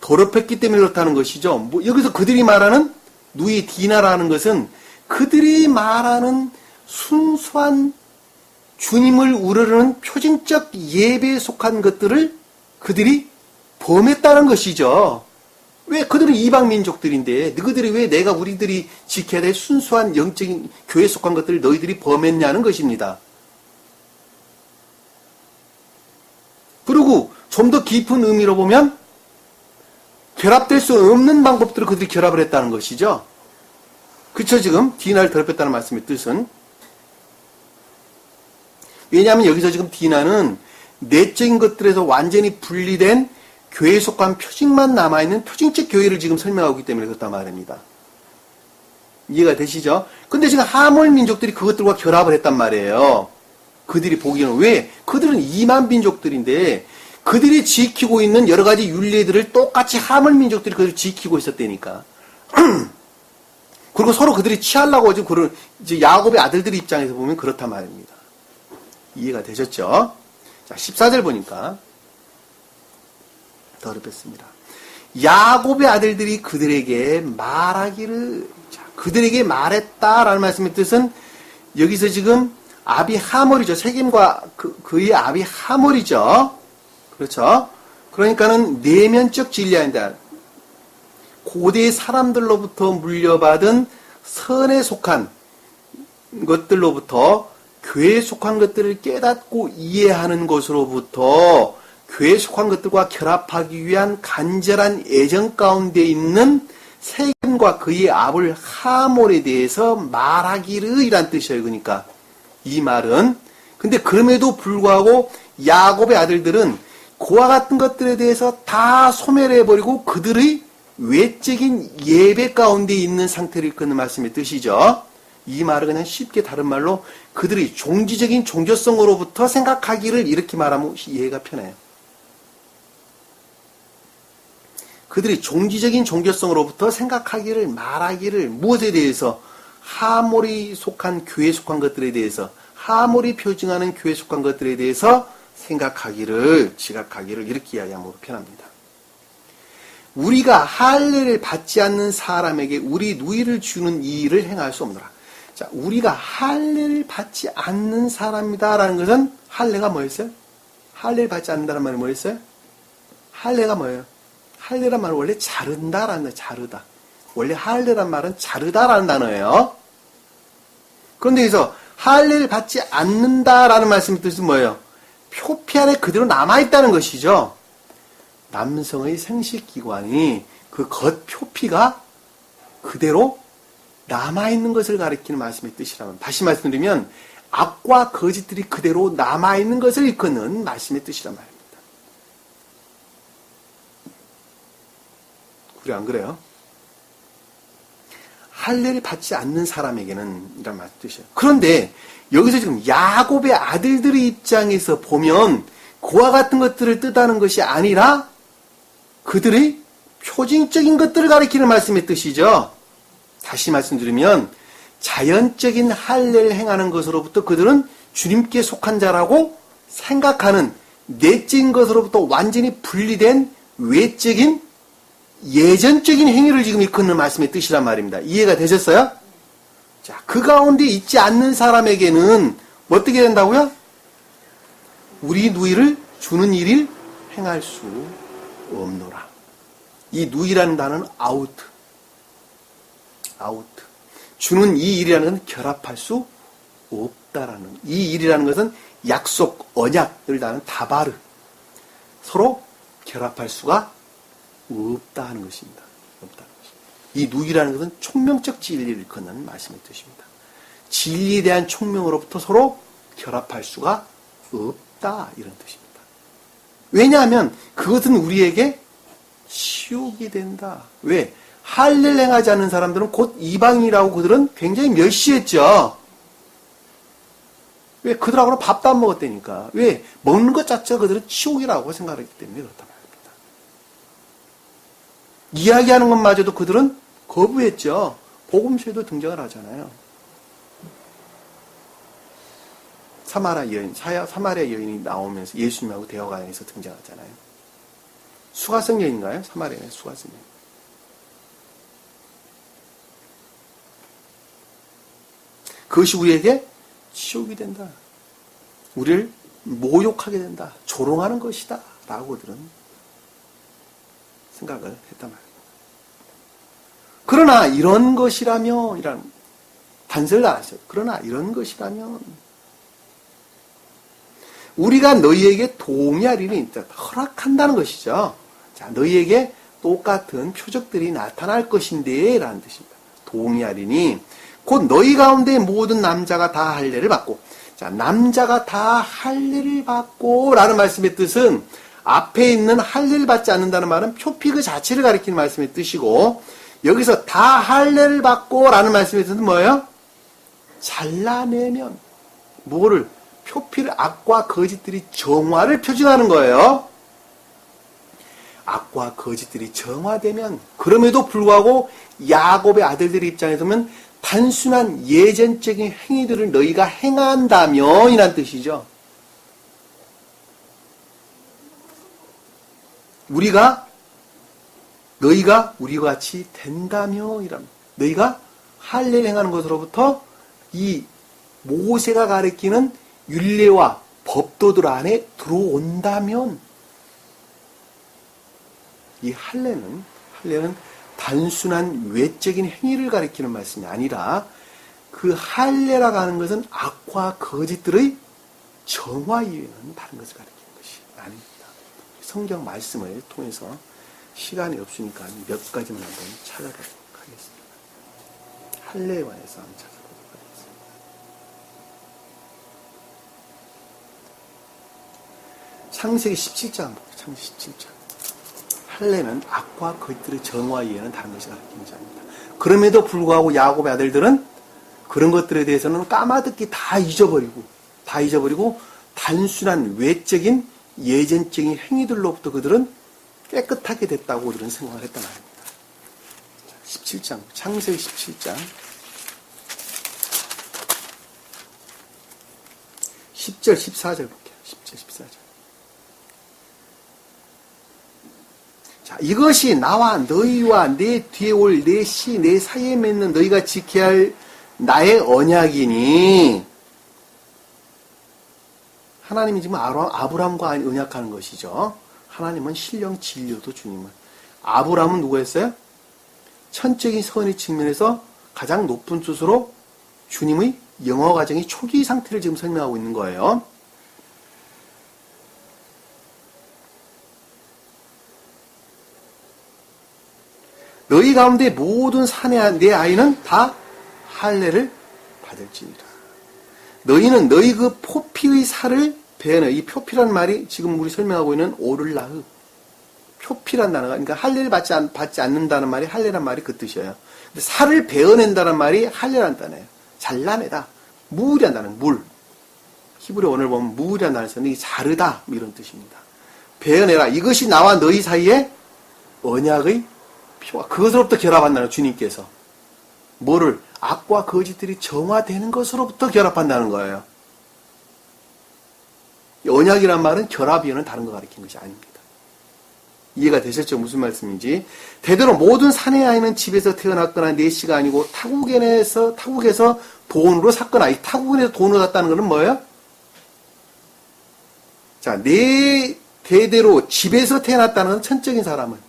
더럽혔기 때문에 그렇다는 것이죠. 뭐 여기서 그들이 말하는 누이 디나라는 것은 그들이 말하는 순수한 주님을 우러르는 표징적 예배에 속한 것들을 그들이 범했다는 것이죠. 왜? 그들은 이방 민족들인데 그들이 왜 우리들이 지켜야 될 순수한 영적인 교회에 속한 것들을 너희들이 범했냐는 것입니다. 그리고 좀 더 깊은 의미로 보면 결합될 수 없는 방법들을 그들이 결합을 했다는 것이죠. 그쵸, 지금? 디나를 더럽혔다는 말씀의 뜻은. 왜냐하면 여기서 지금 디나는 내적인 것들에서 완전히 분리된 교회에 속한 표징만 남아있는 표징적 교회를 지금 설명하고 있기 때문에 그렇단 말입니다. 이해가 되시죠? 근데 지금 하몰 민족들이 그것들과 결합을 했단 말이에요. 그들이 보기에는. 왜? 그들은 이만 민족들인데 그들이 지키고 있는 여러 가지 윤리들을 똑같이 하몰 민족들이 그들을 지키고 있었다니까. 그리고 서로 그들이 취하려고 지금 그런 이제 야곱의 아들들 입장에서 보면 그렇단 말입니다. 이해가 되셨죠? 자, 14절 보니까 더럽혔습니다. 야곱의 아들들이 그들에게 말하기를, 자, 그들에게 말했다라는 말씀의 뜻은 여기서 지금 아비 하몰이죠. 세겜과 그의 아비 하몰이죠. 그렇죠? 그러니까는 내면적 진리한다. 고대의 사람들로부터 물려받은 선에 속한 것들로부터 교회에 속한 것들을 깨닫고 이해하는 것으로부터 교회에 속한 것들과 결합하기 위한 간절한 애정 가운데 있는 세겜과 그의 아들 하몰에 대해서 말하기를 이란 뜻이에요. 그러니까 이 말은 근데 그럼에도 불구하고 야곱의 아들들은 그와 같은 것들에 대해서 다 소멸해버리고 그들의 외적인 예배 가운데 있는 상태를 이끄는 말씀의 뜻이죠. 이 말은 그냥 쉽게 다른 말로 그들의 종지적인 종교성으로부터 생각하기를 이렇게 말하면 이해가 편해요. 그들이 종지적인 종교성으로부터 생각하기를 말하기를 무엇에 대해서 하몰이 속한 교회에 속한 것들에 대해서 하몰이 표징하는 교회에 속한 것들에 대해서 생각하기를 지각하기를 이렇게 이야기하면 편합니다. 우리가 할례를 받지 않는 사람에게 우리 누이를 주는 이 일을 행할 수 없노라. 자, 우리가 할례를 받지 않는 사람이다라는 것은 할례가 뭐였어요? 할례를 받지 않는다는 말이 뭐였어요? 할례가 뭐예요? 할례란 말은 원래 자른다라는 거예요. 자르다. 원래 할례란 말은 자르다라는 단어예요. 그런데 여기서 할례를 받지 않는다라는 말씀의 뜻은 뭐예요? 표피 안에 그대로 남아있다는 것이죠. 남성의 생식기관이 그 겉표피가 그대로 남아있는 것을 가리키는 말씀의 뜻이라면, 다시 말씀드리면 악과 거짓들이 그대로 남아있는 것을 일컫는 말씀의 뜻이란 말입니다. 그래 안 그래요? 할례를 받지 않는 사람에게는 이란 말씀의 뜻이에요. 그런데 여기서 지금 야곱의 아들들의 입장에서 보면 그와 같은 것들을 뜻하는 것이 아니라 그들의 표징적인 것들을 가리키는 말씀의 뜻이죠. 다시 말씀드리면 자연적인 할례를 행하는 것으로부터 그들은 주님께 속한 자라고 생각하는 내적인 것으로부터 완전히 분리된 외적인 예전적인 행위를 지금 일컫는 말씀의 뜻이란 말입니다. 이해가 되셨어요? 자, 그 가운데 있지 않는 사람에게는 어떻게 된다고요? 우리 누이를 주는 일을 행할 수 없노라. 이 누이라는 단어는 아우트. 주는 이 일이라는 것은 결합할 수 없다라는. 이 일이라는 것은 약속, 언약을 다는 다바르. 서로 결합할 수가 없다 하는 것입니다. 없다는 것입니다. 이 누이라는 것은 총명적 진리를 일컫는 말씀의 뜻입니다. 진리에 대한 총명으로부터 서로 결합할 수가 없다 이런 뜻입니다. 왜냐하면 그것은 우리에게 치욕이 된다. 왜? 할례를 행하지 않는 사람들은 곧 이방인이라고 그들은 굉장히 멸시했죠. 왜? 그들하고는 밥도 안 먹었다니까. 왜? 먹는 것 자체가 그들은 치욕이라고 생각했기 때문에 그렇단 말입니다. 이야기하는 것마저도 그들은 거부했죠. 복음서에도 등장을 하잖아요. 사마리아 여인이 나오면서 예수님하고 대화관에서 등장하잖아요. 수가성 여인인가요? 사마리아의 수가성 여인. 그것이 우리에게 치욕이 된다. 우리를 모욕하게 된다. 조롱하는 것이다. 라고 그들은 생각을 했단 말입니다. 그러나 이런 것이라면, 이런 단서를 알았어요. 그러나 이런 것이라면 우리가 너희에게 동의하리니 허락한다는 것이죠. 자, 너희에게 똑같은 표적들이 나타날 것인데 라는 뜻입니다. 동의하리니 곧 너희 가운데 모든 남자가 다 할례를 받고, 자, 남자가 다 할례를 받고 라는 말씀의 뜻은 앞에 있는 할례를 받지 않는다는 말은 표피 그 자체를 가리키는 말씀의 뜻이고, 여기서 다 할례를 받고 라는 말씀의 뜻은 뭐예요? 잘라내면 뭐를? 표피를, 악과 거짓들이 정화를 표준하는 거예요. 악과 거짓들이 정화되면, 그럼에도 불구하고 야곱의 아들들의 입장에서 보면 단순한 예전적인 행위들을 너희가 행한다면 이란 뜻이죠. 너희가 우리와 같이 된다며 이랍니다. 너희가 할례를 행하는 것으로부터 이 모세가 가리키는 율례와 법도들 안에 들어온다면, 이 할례는 단순한 외적인 행위를 가리키는 말씀이 아니라 그 할례라고 하는 것은 악과 거짓들의 정화 이외에는 다른 것을 가리키는 것이 아닙니다. 성경 말씀을 통해서 시간이 없으니까 몇 가지만 한번 찾아보도록 하겠습니다. 할례에 관해서 한번 찾아보도록 하겠습니다. 창세기 17장 보세요. 창세기 17장. 할례는 악과 거짓들의 정화 이외에는 다른 것이 가르치는 자입니다. 그럼에도 불구하고 야곱의 아들들은 그런 것들에 대해서는 까마득히 다 잊어버리고 단순한 외적인 예전적인 행위들로부터 그들은 깨끗하게 됐다고 그들은 생각을 했단 말입니다. 17장, 창세기 17장 10절, 14절 볼게요. 10절, 14절. 자, 이것이 나와 너희와 내 뒤에 올 내 씨, 내 사이에 맺는 너희가 지켜야 할 나의 언약이니, 하나님이 지금 아브람과 언약하는 것이죠. 하나님은 신령 진료도 주님은. 아브람은 누구였어요? 천적인 선의 측면에서 가장 높은 뜻으로 주님의 영어 과정의 초기 상태를 지금 설명하고 있는 거예요. 너희 가운데 모든 산의 내 아이는 다 할례를 받을지니라. 너희는 너희 그 포피의 살을 베어내. 이 표피란 말이 지금 우리 설명하고 있는 오를라흐. 표피란 단어가, 그러니까 할례를 받지 않는다는 말이 할례란 말이 그 뜻이에요. 근데 살을 베어낸다는 말이 할례란 단어예요. 잘라내다. 무울이란 단어는 물. 히브리 원어를 보면 무울이란 단어를 쓰는데 이게 자르다 이런 뜻입니다. 베어내라. 이것이 나와 너희 사이에 언약의 표와 그것으로부터 결합한다는 주님께서. 뭐를? 악과 거짓들이 정화되는 것으로부터 결합한다는 거예요. 언약이란 말은 결합이어는 다른 거 가리키는 것이 아닙니다. 이해가 되셨죠? 무슨 말씀인지. 대대로 모든 사내 아이는 집에서 태어났거나 내시가 아니고 타국에서 돈으로 샀거나, 이 타국에서 돈으로 샀다는 것은 뭐예요? 자, 내 대대로 집에서 태어났다는 건 천적인 사람은,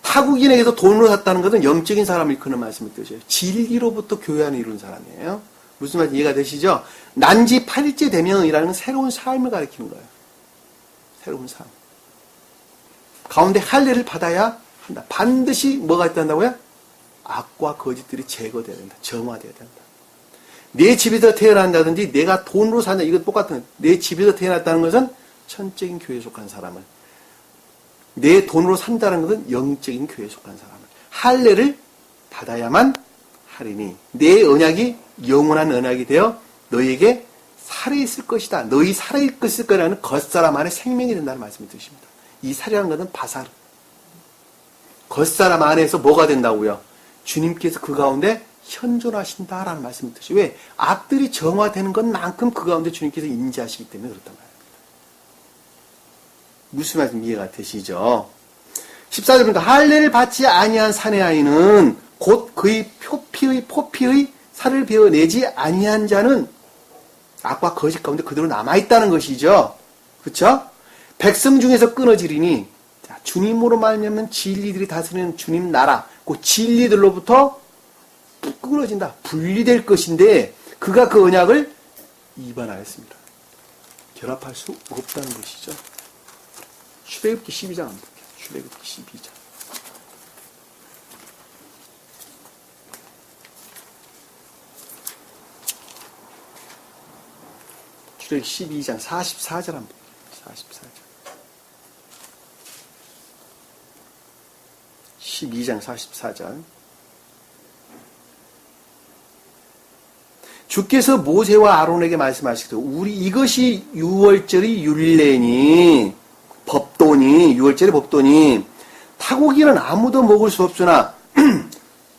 타국인에게서 돈으로 샀다는 것은 영적인 사람을 일컫는 말씀을 뜻이에요. 진리로부터 교회 안에 이룬 사람이에요. 무슨 말인지 이해가 되시죠? 난지 8일째 되면이라는 건 새로운 삶을 가리키는 거예요. 새로운 삶. 가운데 할례를 받아야 한다. 반드시 뭐가 있다 한다고요? 악과 거짓들이 제거돼야 된다. 정화돼야 된다. 내 집에서 태어난다든지 내가 돈으로 사냐, 이거 똑같은 거예요. 내 집에서 태어났다는 것은 천적인 교회에 속한 사람을, 내 돈으로 산다는 것은 영적인 교회에 속한 사람을 할례를 받아야만 하리니 내 언약이 영원한 언약이 되어 너희에게 살아있을 것이다. 너희 살아있을 거라는 겉사람 안에 생명이 된다는 말씀이 드십니다. 이 살이라는 것은 바사르. 겉사람 안에서 뭐가 된다고요? 주님께서 그 가운데 현존하신다라는 말씀이 드시. 왜? 악들이 정화되는 것만큼 그 가운데 주님께서 인지하시기 때문에 그렇단 말입니다. 무슨 말씀 이해가 되시죠? 14절 보니까 할례를 받지 아니한 사내 아이는 곧 그의 포피의 살을 베어내지 아니한 자는 악과 거짓 가운데 그대로 남아있다는 것이죠. 그렇죠? 백성 중에서 끊어지리니, 자, 주님으로 말미암는 진리들이 다스리는 주님 나라, 그 진리들로부터 끊어진다. 분리될 것인데 그가 그 언약을 위반하였습니다. 결합할 수 없다는 것이죠. 출애굽기 12장 한번 볼게요. 출애굽기 12장. 출애굽기 12장 44절 한번 볼게요. 44절. 12장 44절. 주께서 모세와 아론에게 말씀하시기를 우리 이것이 유월절의 율례니 법도니 유월절의 법도니 타국이는 아무도 먹을 수 없으나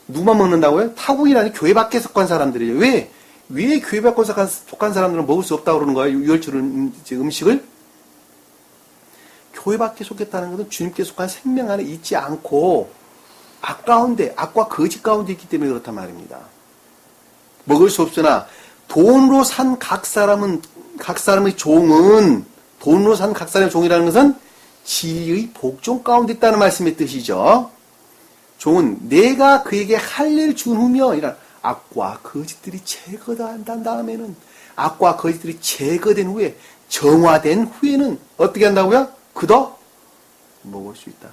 누구만 먹는다고요? 타국이라니 교회 밖에 속한 사람들이죠. 왜 교회 밖에 속한 사람들은 먹을 수 없다고 그러는 거예요? 유월절 음식을? 교회 밖에 속했다는 것은 주님께 속한 생명 안에 있지 않고 악과 거짓 가운데 있기 때문에 그렇단 말입니다. 먹을 수 없으나 돈으로 산 각 사람의 종은 돈으로 산 각 사람의 종이라는 것은 진리의 복종 가운데 있다는 말씀의 뜻이죠. 종은 내가 그에게 할례를 준 후며 이란 악과 거짓들이 제거된 다음에는 악과 거짓들이 제거된 후에 정화된 후에는 어떻게 한다고요? 그도 먹을 수 있다.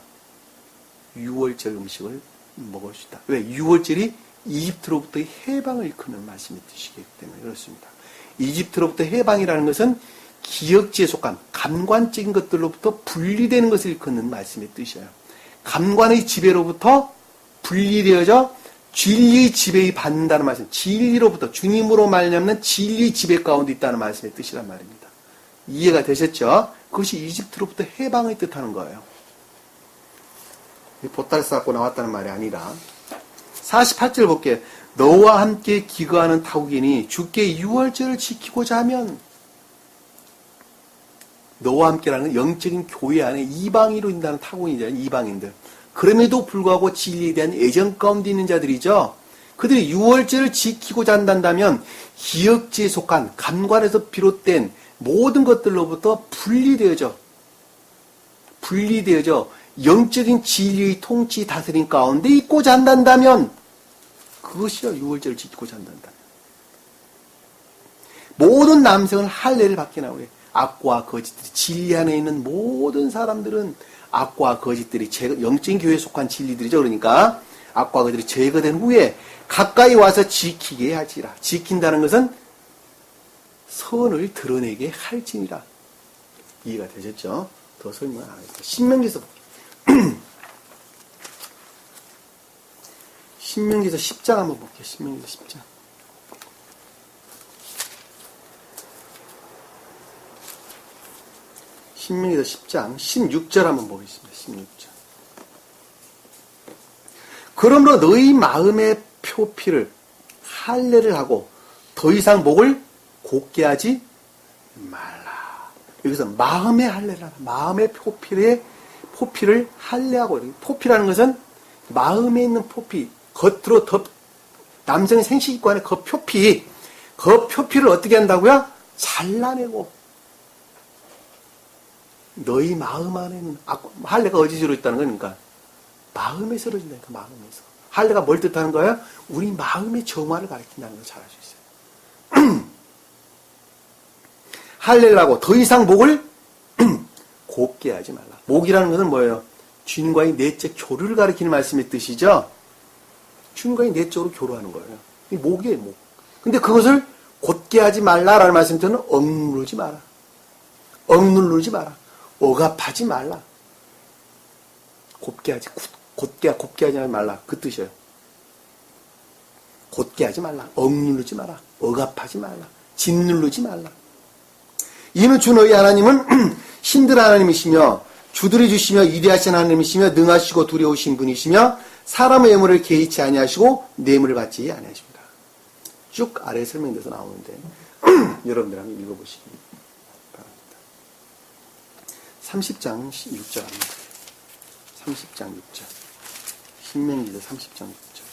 유월절 음식을 먹을 수 있다. 왜? 유월절이 이집트로부터의 해방을 일컫는 말씀의 뜻이기 때문에 그렇습니다. 이집트로부터 해방이라는 것은 기역지에 속한 감관적인 것들로부터 분리되는 것을 일컫는 말씀의 뜻이에요. 감관의 지배로부터 분리되어져 진리의 지배에 받는다는 말씀. 진리로부터 주님으로 말미암는 진리의 지배 가운데 있다는 말씀의 뜻이란 말입니다. 이해가 되셨죠? 그것이 이집트로부터 해방을 뜻하는 거예요. 보따리 싸고 나왔다는 말이 아니라 48절 볼게요. 너와 함께 기거하는 타국이니 주께 유월절을 지키고자 하면 너와 함께라는 영적인 교회 안에 이방인으로 있다는 타국이잖아요. 이방인들. 그럼에도 불구하고 진리에 대한 애정 가운데 있는 자들이죠. 그들이 유월절을 지키고자 한다면 기역지에 속한 감관에서 비롯된 모든 것들로부터 분리되어져 영적인 진리의 통치 다스림 가운데 있고자 한다면 그것이요 유월절을 지키고자 한다면 모든 남성은 할례를 받게 나오게 악과 거짓들이 진리 안에 있는 모든 사람들은 악과 거짓들이 영적인 교회에 속한 진리들이죠. 그러니까 악과 거짓들이 제거된 후에 가까이 와서 지키게 하지라. 지킨다는 것은 선을 드러내게 할지니라. 이해가 되셨죠? 더 설명 안 하겠습니다. 신명기에서 신명기에서 10장 한번 볼게요. 신명기에서 10장. 신명기에서 10장 16절 한번 보겠습니다. 16절. 그러므로 너희 마음의 표피를 할례를 하고 더 이상 목을 곧게 하지 말라. 여기서 마음의 할례를 하라. 마음의 포피를 할례하고, 포피라는 것은 마음에 있는 포피, 겉으로 남성의 생식기관의 겉표피를 어떻게 한다고요? 잘라내고 너희 마음 안에는 할례가 어디서로 있다는 거니까 마음에서 이루어진다니까. 마음에서. 할례가 뭘 뜻하는 거예요? 우리 마음의 정화를 가리킨다는 걸 잘 알 수 있어요. 할례를 하고 더 이상 목을 곱게 하지 말라. 목이라는 것은 뭐예요? 주님과의 내적 교류를 가리키는 말씀의 뜻이죠. 주님과의 내적으로 교류하는 거예요. 이 목이에요, 목. 근데 그것을 곧게 하지 말라라는 말씀의 뜻은 억누르지 마라. 억누르지 마라. 억압하지 말라. 곧게 하지 말라. 그 뜻이에요. 곧게 하지 말라. 억누르지 마라. 억압하지 말라. 짓누르지 말라. 이는 주 너희 하나님은 신들 하나님이시며 주들이 주시며 위대하신 하나님이시며 능하시고 두려우신 분이시며 사람의 예물을 개의치 아니하시고 뇌물을 받지 아니하십니다. 쭉 아래 설명돼서 나오는데 여러분들 한번 읽어보시기 바랍니다. 30장 6절 합니다. 30장 6절. 신명기서 30장 6절.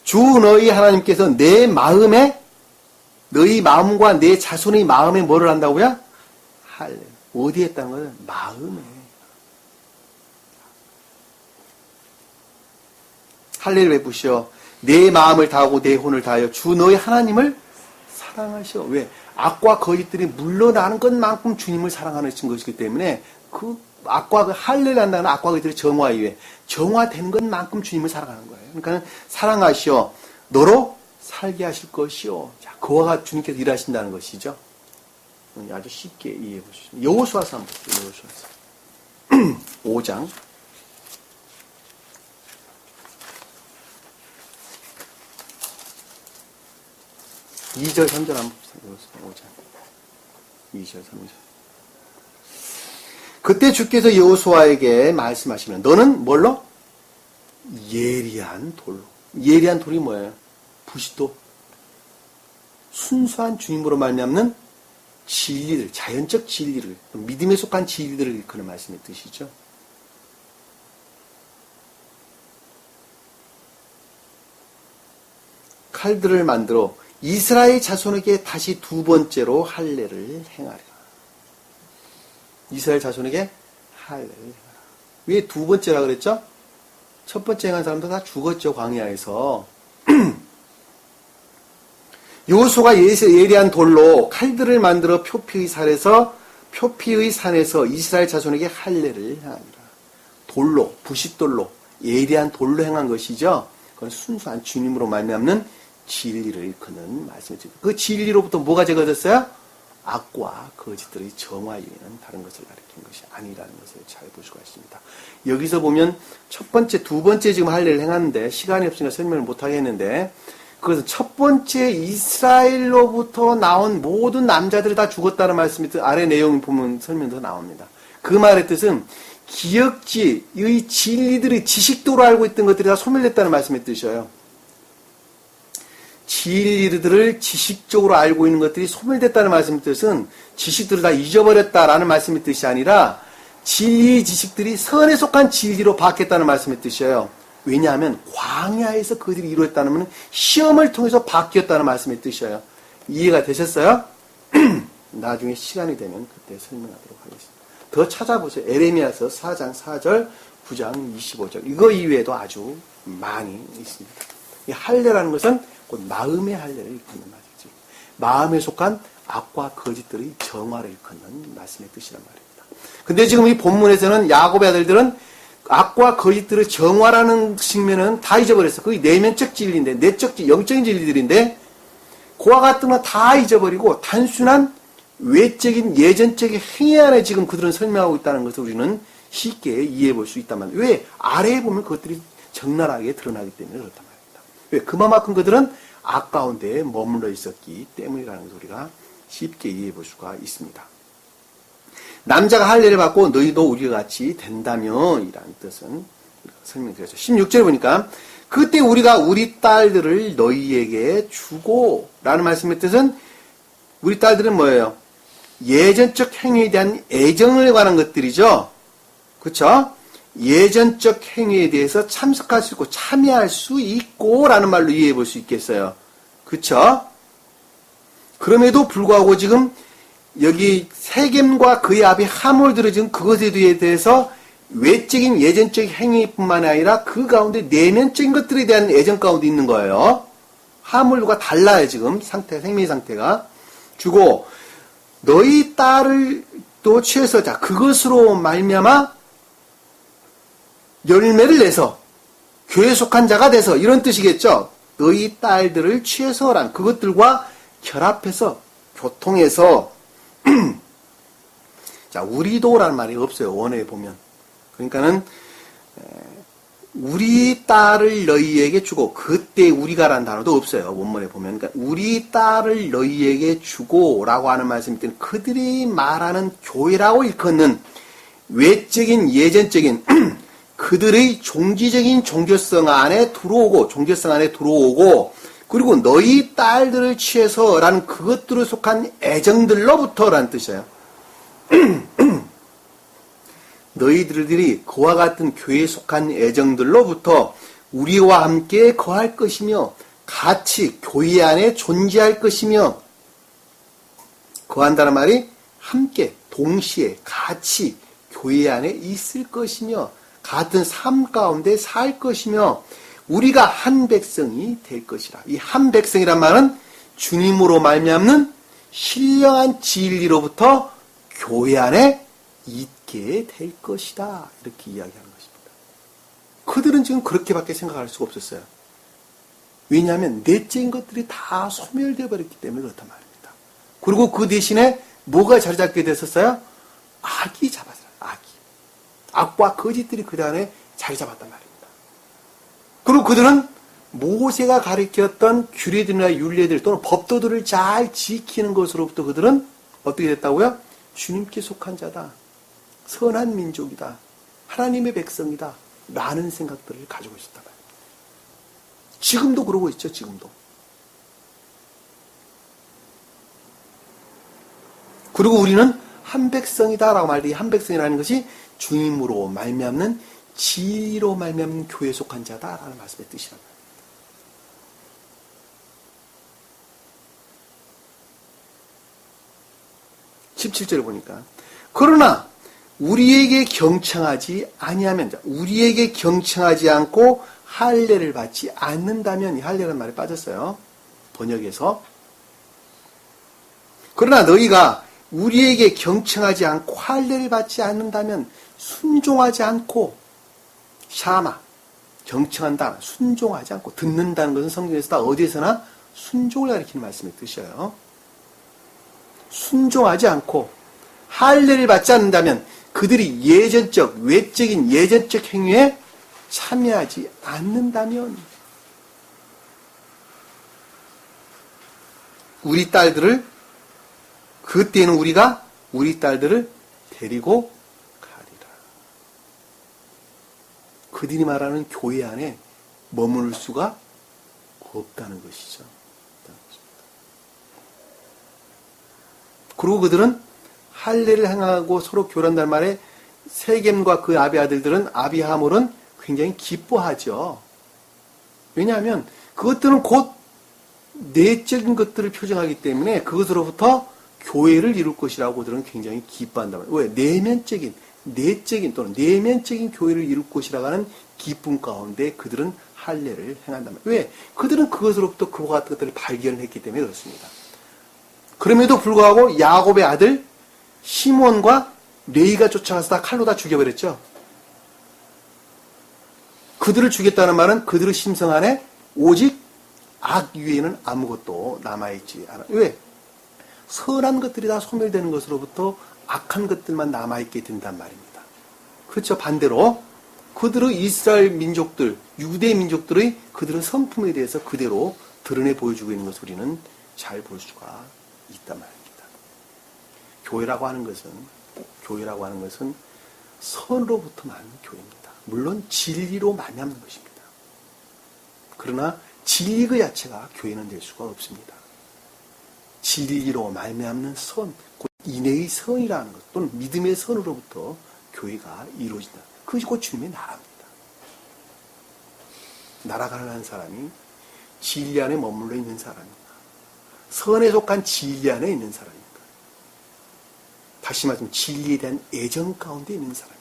주 너희 하나님께서 내 마음에 너희 마음과 내 자손의 마음에 뭐를 한다고요? 할례. 어디에 했다는 거예요? 마음에. 할례를 베푸시어 내 마음을 다하고 내 혼을 다하여 주 너의 하나님을 사랑하시오. 왜? 악과 거짓들이 물러나는 것만큼 주님을 사랑하는 것이기 때문에 그 악과 그 할례를 한다는 악과 거짓들이 정화 이후에 정화되는 것만큼 주님을 사랑하는 거예요. 그러니까 사랑하시오. 너로 살게 하실 것이오. 자, 그와 같이 주님께서 일하신다는 것이죠. 아주 쉽게 이해해 보시죠. 여호수아서 한번 보시죠. 여호수아서 5장 2절 3절 한번 봅시다. 여호수아 5장 2절 3절. 그때 주께서 여호수아에게 말씀하시면 너는 뭘로? 예리한 돌로. 예리한 돌이 뭐예요? 부싯돌. 순수한 주님으로 말미암는 진리를, 자연적 진리를, 믿음에 속한 진리들을 일컫는 말씀의 뜻이죠. 칼들을 만들어 이스라엘 자손에게 다시 두 번째로 할례를 행하리라. 이스라엘 자손에게 할례를 행하라. 왜 두 번째라 그랬죠? 첫 번째 행한 사람도 다 죽었죠, 광야에서. 여호수아가 예리한 돌로 칼들을 만들어 표피의 산에서 이스라엘 자손에게 할례를 행하니라. 돌로, 부싯돌로, 예리한 돌로 행한 것이죠. 그건 순수한 주님으로 말미암는 진리를 일컫는 말씀이죠. 그 진리로부터 뭐가 제거됐어요? 악과 거짓들의 정화 이외에는 다른 것을 가리킨 것이 아니라는 것을 잘 볼 수가 있습니다. 여기서 보면 첫 번째, 두 번째 지금 할례를 행하는데 시간이 없으니까 설명을 못 하겠는데 그것은 첫 번째 이스라엘로부터 나온 모든 남자들이 다 죽었다는 말씀이 아래 내용 보면 설명도 나옵니다. 그 말의 뜻은 기억지의 진리들의 지식도로 알고 있던 것들이 다 소멸됐다는 말씀의 뜻이에요. 진리들을 지식적으로 알고 있는 것들이 소멸됐다는 말씀의 뜻은 지식들을 다 잊어버렸다라는 말씀의 뜻이 아니라 진리의 지식들이 선에 속한 진리로 바뀌었다는 말씀의 뜻이에요. 왜냐하면 광야에서 그들이 이루었다는 시험을 통해서 바뀌었다는 말씀의 뜻이에요. 이해가 되셨어요? 나중에 시간이 되면 그때 설명하도록 하겠습니다. 더 찾아보세요. 에레미야서 4장 4절, 9장 25절. 이거 이외에도 아주 많이 있습니다. 이 할례라는 것은 곧 마음의 할례를 일컫는 말이지. 마음에 속한 악과 거짓들의 정화를 일컫는 말씀의 뜻이란 말입니다. 근데 지금 이 본문에서는 야곱의 아들들은 악과 거짓들의 정화라는 측면은 다 잊어버렸어. 그게 내면적 진리인데, 내적, 영적인 진리들인데, 그와 같은 건 다 잊어버리고, 단순한 외적인, 예전적인 행위 안에 지금 그들은 설명하고 있다는 것을 우리는 쉽게 이해해 볼 수 있단 말이에요. 왜? 아래에 보면 그것들이 적나라하게 드러나기 때문에 그렇단 말입니다. 왜? 그만큼 그들은 악 가운데에 머물러 있었기 때문이라는 것을 우리가 쉽게 이해해 볼 수가 있습니다. 남자가 할례를 받고 너희도 우리와 같이 된다며 이라는 뜻은 설명드렸죠. 16절에 보니까 그때 우리가 우리 딸들을 너희에게 주고 라는 말씀의 뜻은 우리 딸들은 뭐예요? 예전적 행위에 대한 애정을 관한 것들이죠. 그렇죠? 예전적 행위에 대해서 참석할 수 있고 참여할 수 있고 라는 말로 이해해 볼 수 있겠어요. 그렇죠? 그럼에도 불구하고 지금 여기 세겜과 그의 아비 하몰들은 지금 그것에 대해서 외적인 예전적인 행위뿐만 아니라 그 가운데 내면적인 것들에 대한 애정 가운데 있는 거예요. 하몰과 달라요, 지금 상태, 생명의 상태가. 주고 너희 딸을 또 취해서 자 그것으로 말미암아 열매를 내서 교회에 속한 자가 돼서 이런 뜻이겠죠. 너희 딸들을 취해서란 그것들과 결합해서 교통해서 자 우리도라는 말이 없어요. 원어에 보면. 그러니까는 우리 딸을 너희에게 주고 그때 우리가라는 단어도 없어요. 원문에 보면. 그러니까 우리 딸을 너희에게 주고라고 하는 말씀이 때는 그들이 말하는 교회라고 일컫는 외적인 예전적인 그들의 종지적인 종교성 안에 들어오고 그리고 너희 딸들을 취해서라는 그것들을 속한 애정들로부터라는 뜻이에요. 너희들이 그와 같은 교회에 속한 애정들로부터 우리와 함께 거할 것이며 같이 교회 안에 존재할 것이며 거한다는 말이 함께 동시에 같이 교회 안에 있을 것이며 같은 삶 가운데 살 것이며 우리가 한 백성이 될 것이라. 이 한 백성이란 말은 주님으로 말미암는 신령한 진리로부터 교회 안에 있게 될 것이다. 이렇게 이야기하는 것입니다. 그들은 지금 그렇게밖에 생각할 수가 없었어요. 왜냐하면 내적인 것들이 다 소멸되어 버렸기 때문에 그렇단 말입니다. 그리고 그 대신에 뭐가 자리 잡게 됐었어요? 악이 잡았어요. 악이. 악과 거짓들이 그 안에 자리 잡았단 말입니다. 그리고 그들은 모세가 가르쳤던 규례들이나 율례들 또는 법도들을 잘 지키는 것으로부터 그들은 어떻게 됐다고요? 주님께 속한 자다. 선한 민족이다. 하나님의 백성이다. 라는 생각들을 가지고 있었단 말입니다. 지금도 그러고 있죠. 지금도. 그리고 우리는 한 백성이다라고 말해. 한 백성이라는 것이 주님으로 말미암는 지로 말미암는 교회에 속한 자다라는 말씀의 뜻이랍니다. 17절을 보니까 그러나 우리에게 경청하지 아니하면 우리에게 경청하지 않고 할례를 받지 않는다면 이 할례라는 말에 빠졌어요. 번역에서. 그러나 너희가 우리에게 경청하지 않고 할례를 받지 않는다면 순종하지 않고 샤마 경청한다. 순종하지 않고 듣는다는 것은 성경에서 다 어디에서나 순종을 가리키는 말씀의 뜻이에요. 순종하지 않고 할례를 받지 않는다면 그들이 예전적, 외적인 예전적 행위에 참여하지 않는다면 우리 딸들을 그때는 우리가 우리 딸들을 데리고 가리라. 그들이 말하는 교회 안에 머무를 수가 없다는 것이죠. 그리고 그들은 할례를 행하고 서로 교란단 말에 세겜과 그 아비 아들들은 아비하물은 굉장히 기뻐하죠. 왜냐하면 그것들은 곧 내적인 것들을 표정하기 때문에 그것으로부터 교회를 이룰 것이라고 그들은 굉장히 기뻐한다. 왜? 내적인 또는 내면적인 교회를 이룰 것이라고 하는 기쁨 가운데 그들은 할례를 행한다. 왜? 그들은 그것으로부터 그와 같은 것들을 발견했기 때문에 그렇습니다. 그럼에도 불구하고 야곱의 아들 시몬과 레이가 쫓아가서 다 칼로 다 죽여버렸죠. 그들을 죽였다는 말은 그들의 심성 안에 오직 악 위에는 아무것도 남아있지 않아. 왜? 선한 것들이 다 소멸되는 것으로부터 악한 것들만 남아있게 된단 말입니다. 그렇죠. 반대로 그들의 이스라엘 민족들, 유대 민족들의 그들의 성품에 대해서 그대로 드러내 보여주고 있는 것을 우리는 잘 볼 수가 있단 말입니다. 교회라고 하는 것은 선으로부터 나는 교회입니다. 물론 진리로 말미암는 것입니다. 그러나 진리 그 자체가 교회는 될 수가 없습니다. 진리로 말미암는 선, 곧 인내의 선이라는 것 또는 믿음의 선으로부터 교회가 이루어진다. 그것이 곧 주님의 나라입니다. 나라가 하는 사람이 진리 안에 머물러 있는 사람입니다. 선에 속한 진리 안에 있는 사람입니다. 다시 말하면 진리에 대한 애정 가운데 있는 사람입니다.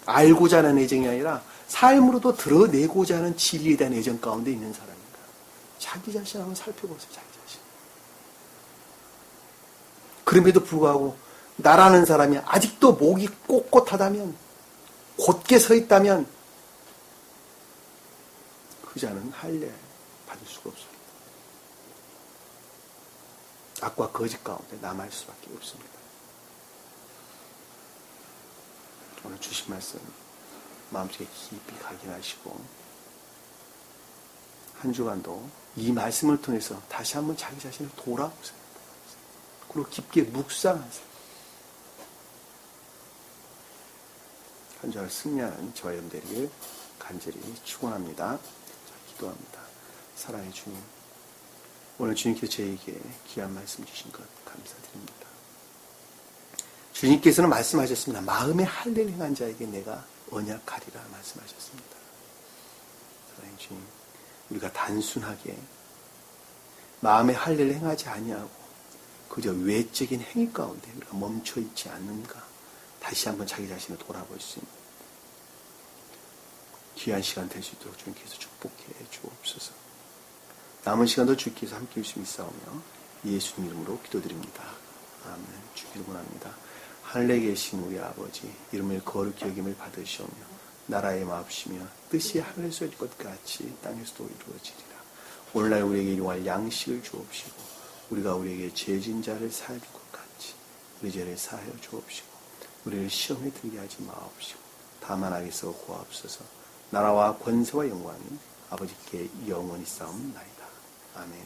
알고자 하는 애정이 아니라 삶으로도 드러내고자 하는 진리에 대한 애정 가운데 있는 사람입니다. 자기 자신 한번 살펴보세요. 자기 자신. 그럼에도 불구하고 나라는 사람이 아직도 목이 꼿꼿하다면 곧게 서 있다면 그 자는 할례 받을 수가 없습니다. 악과 거짓 가운데 남아있을 수밖에 없습니다. 오늘 주신 말씀 마음속에 깊이 각인하시고 한 주간도 이 말씀을 통해서 다시 한번 자기 자신을 돌아보세요. 그리고 깊게 묵상하세요. 한 주간 승리하는 저와 여러분들에게 간절히 축원합니다. 기도합니다. 사랑의 주님, 오늘 주님께서 저에게 귀한 말씀 주신 것 감사드립니다. 주님께서는 말씀하셨습니다. 마음의 할례를 행한 자에게 내가 언약하리라 말씀하셨습니다. 사랑의 주님, 우리가 단순하게 마음의 할례를 행하지 아니하고 그저 외적인 행위 가운데 우리가 멈춰 있지 않는가 다시 한번 자기 자신을 돌아볼 수 있는 귀한 시간 될 수 있도록 주님께서 축복해 주옵소서. 남은 시간도 주께서 함께 해주시며 있사오며 예수님 이름으로 기도드립니다. 아멘. 주기를 원합니다. 하늘에 계신 우리 아버지, 이름을 거룩히 여김을 받으시오며 나라의 마옵시며 뜻이 하늘에서 이룰 것 같이 땅에서도 이루어지리라. 오늘날 우리에게 일용할 양식을 주옵시고 우리가 우리에게 죄진 자를 사하여 줄 것 같이 우리 죄를 사하여 주옵시고 우리를 시험에 들게 하지 마옵시고 다만 악에서 구하옵소서. 나라와 권세와 영광이 아버지께 영원히 싸움나이다. 아멘.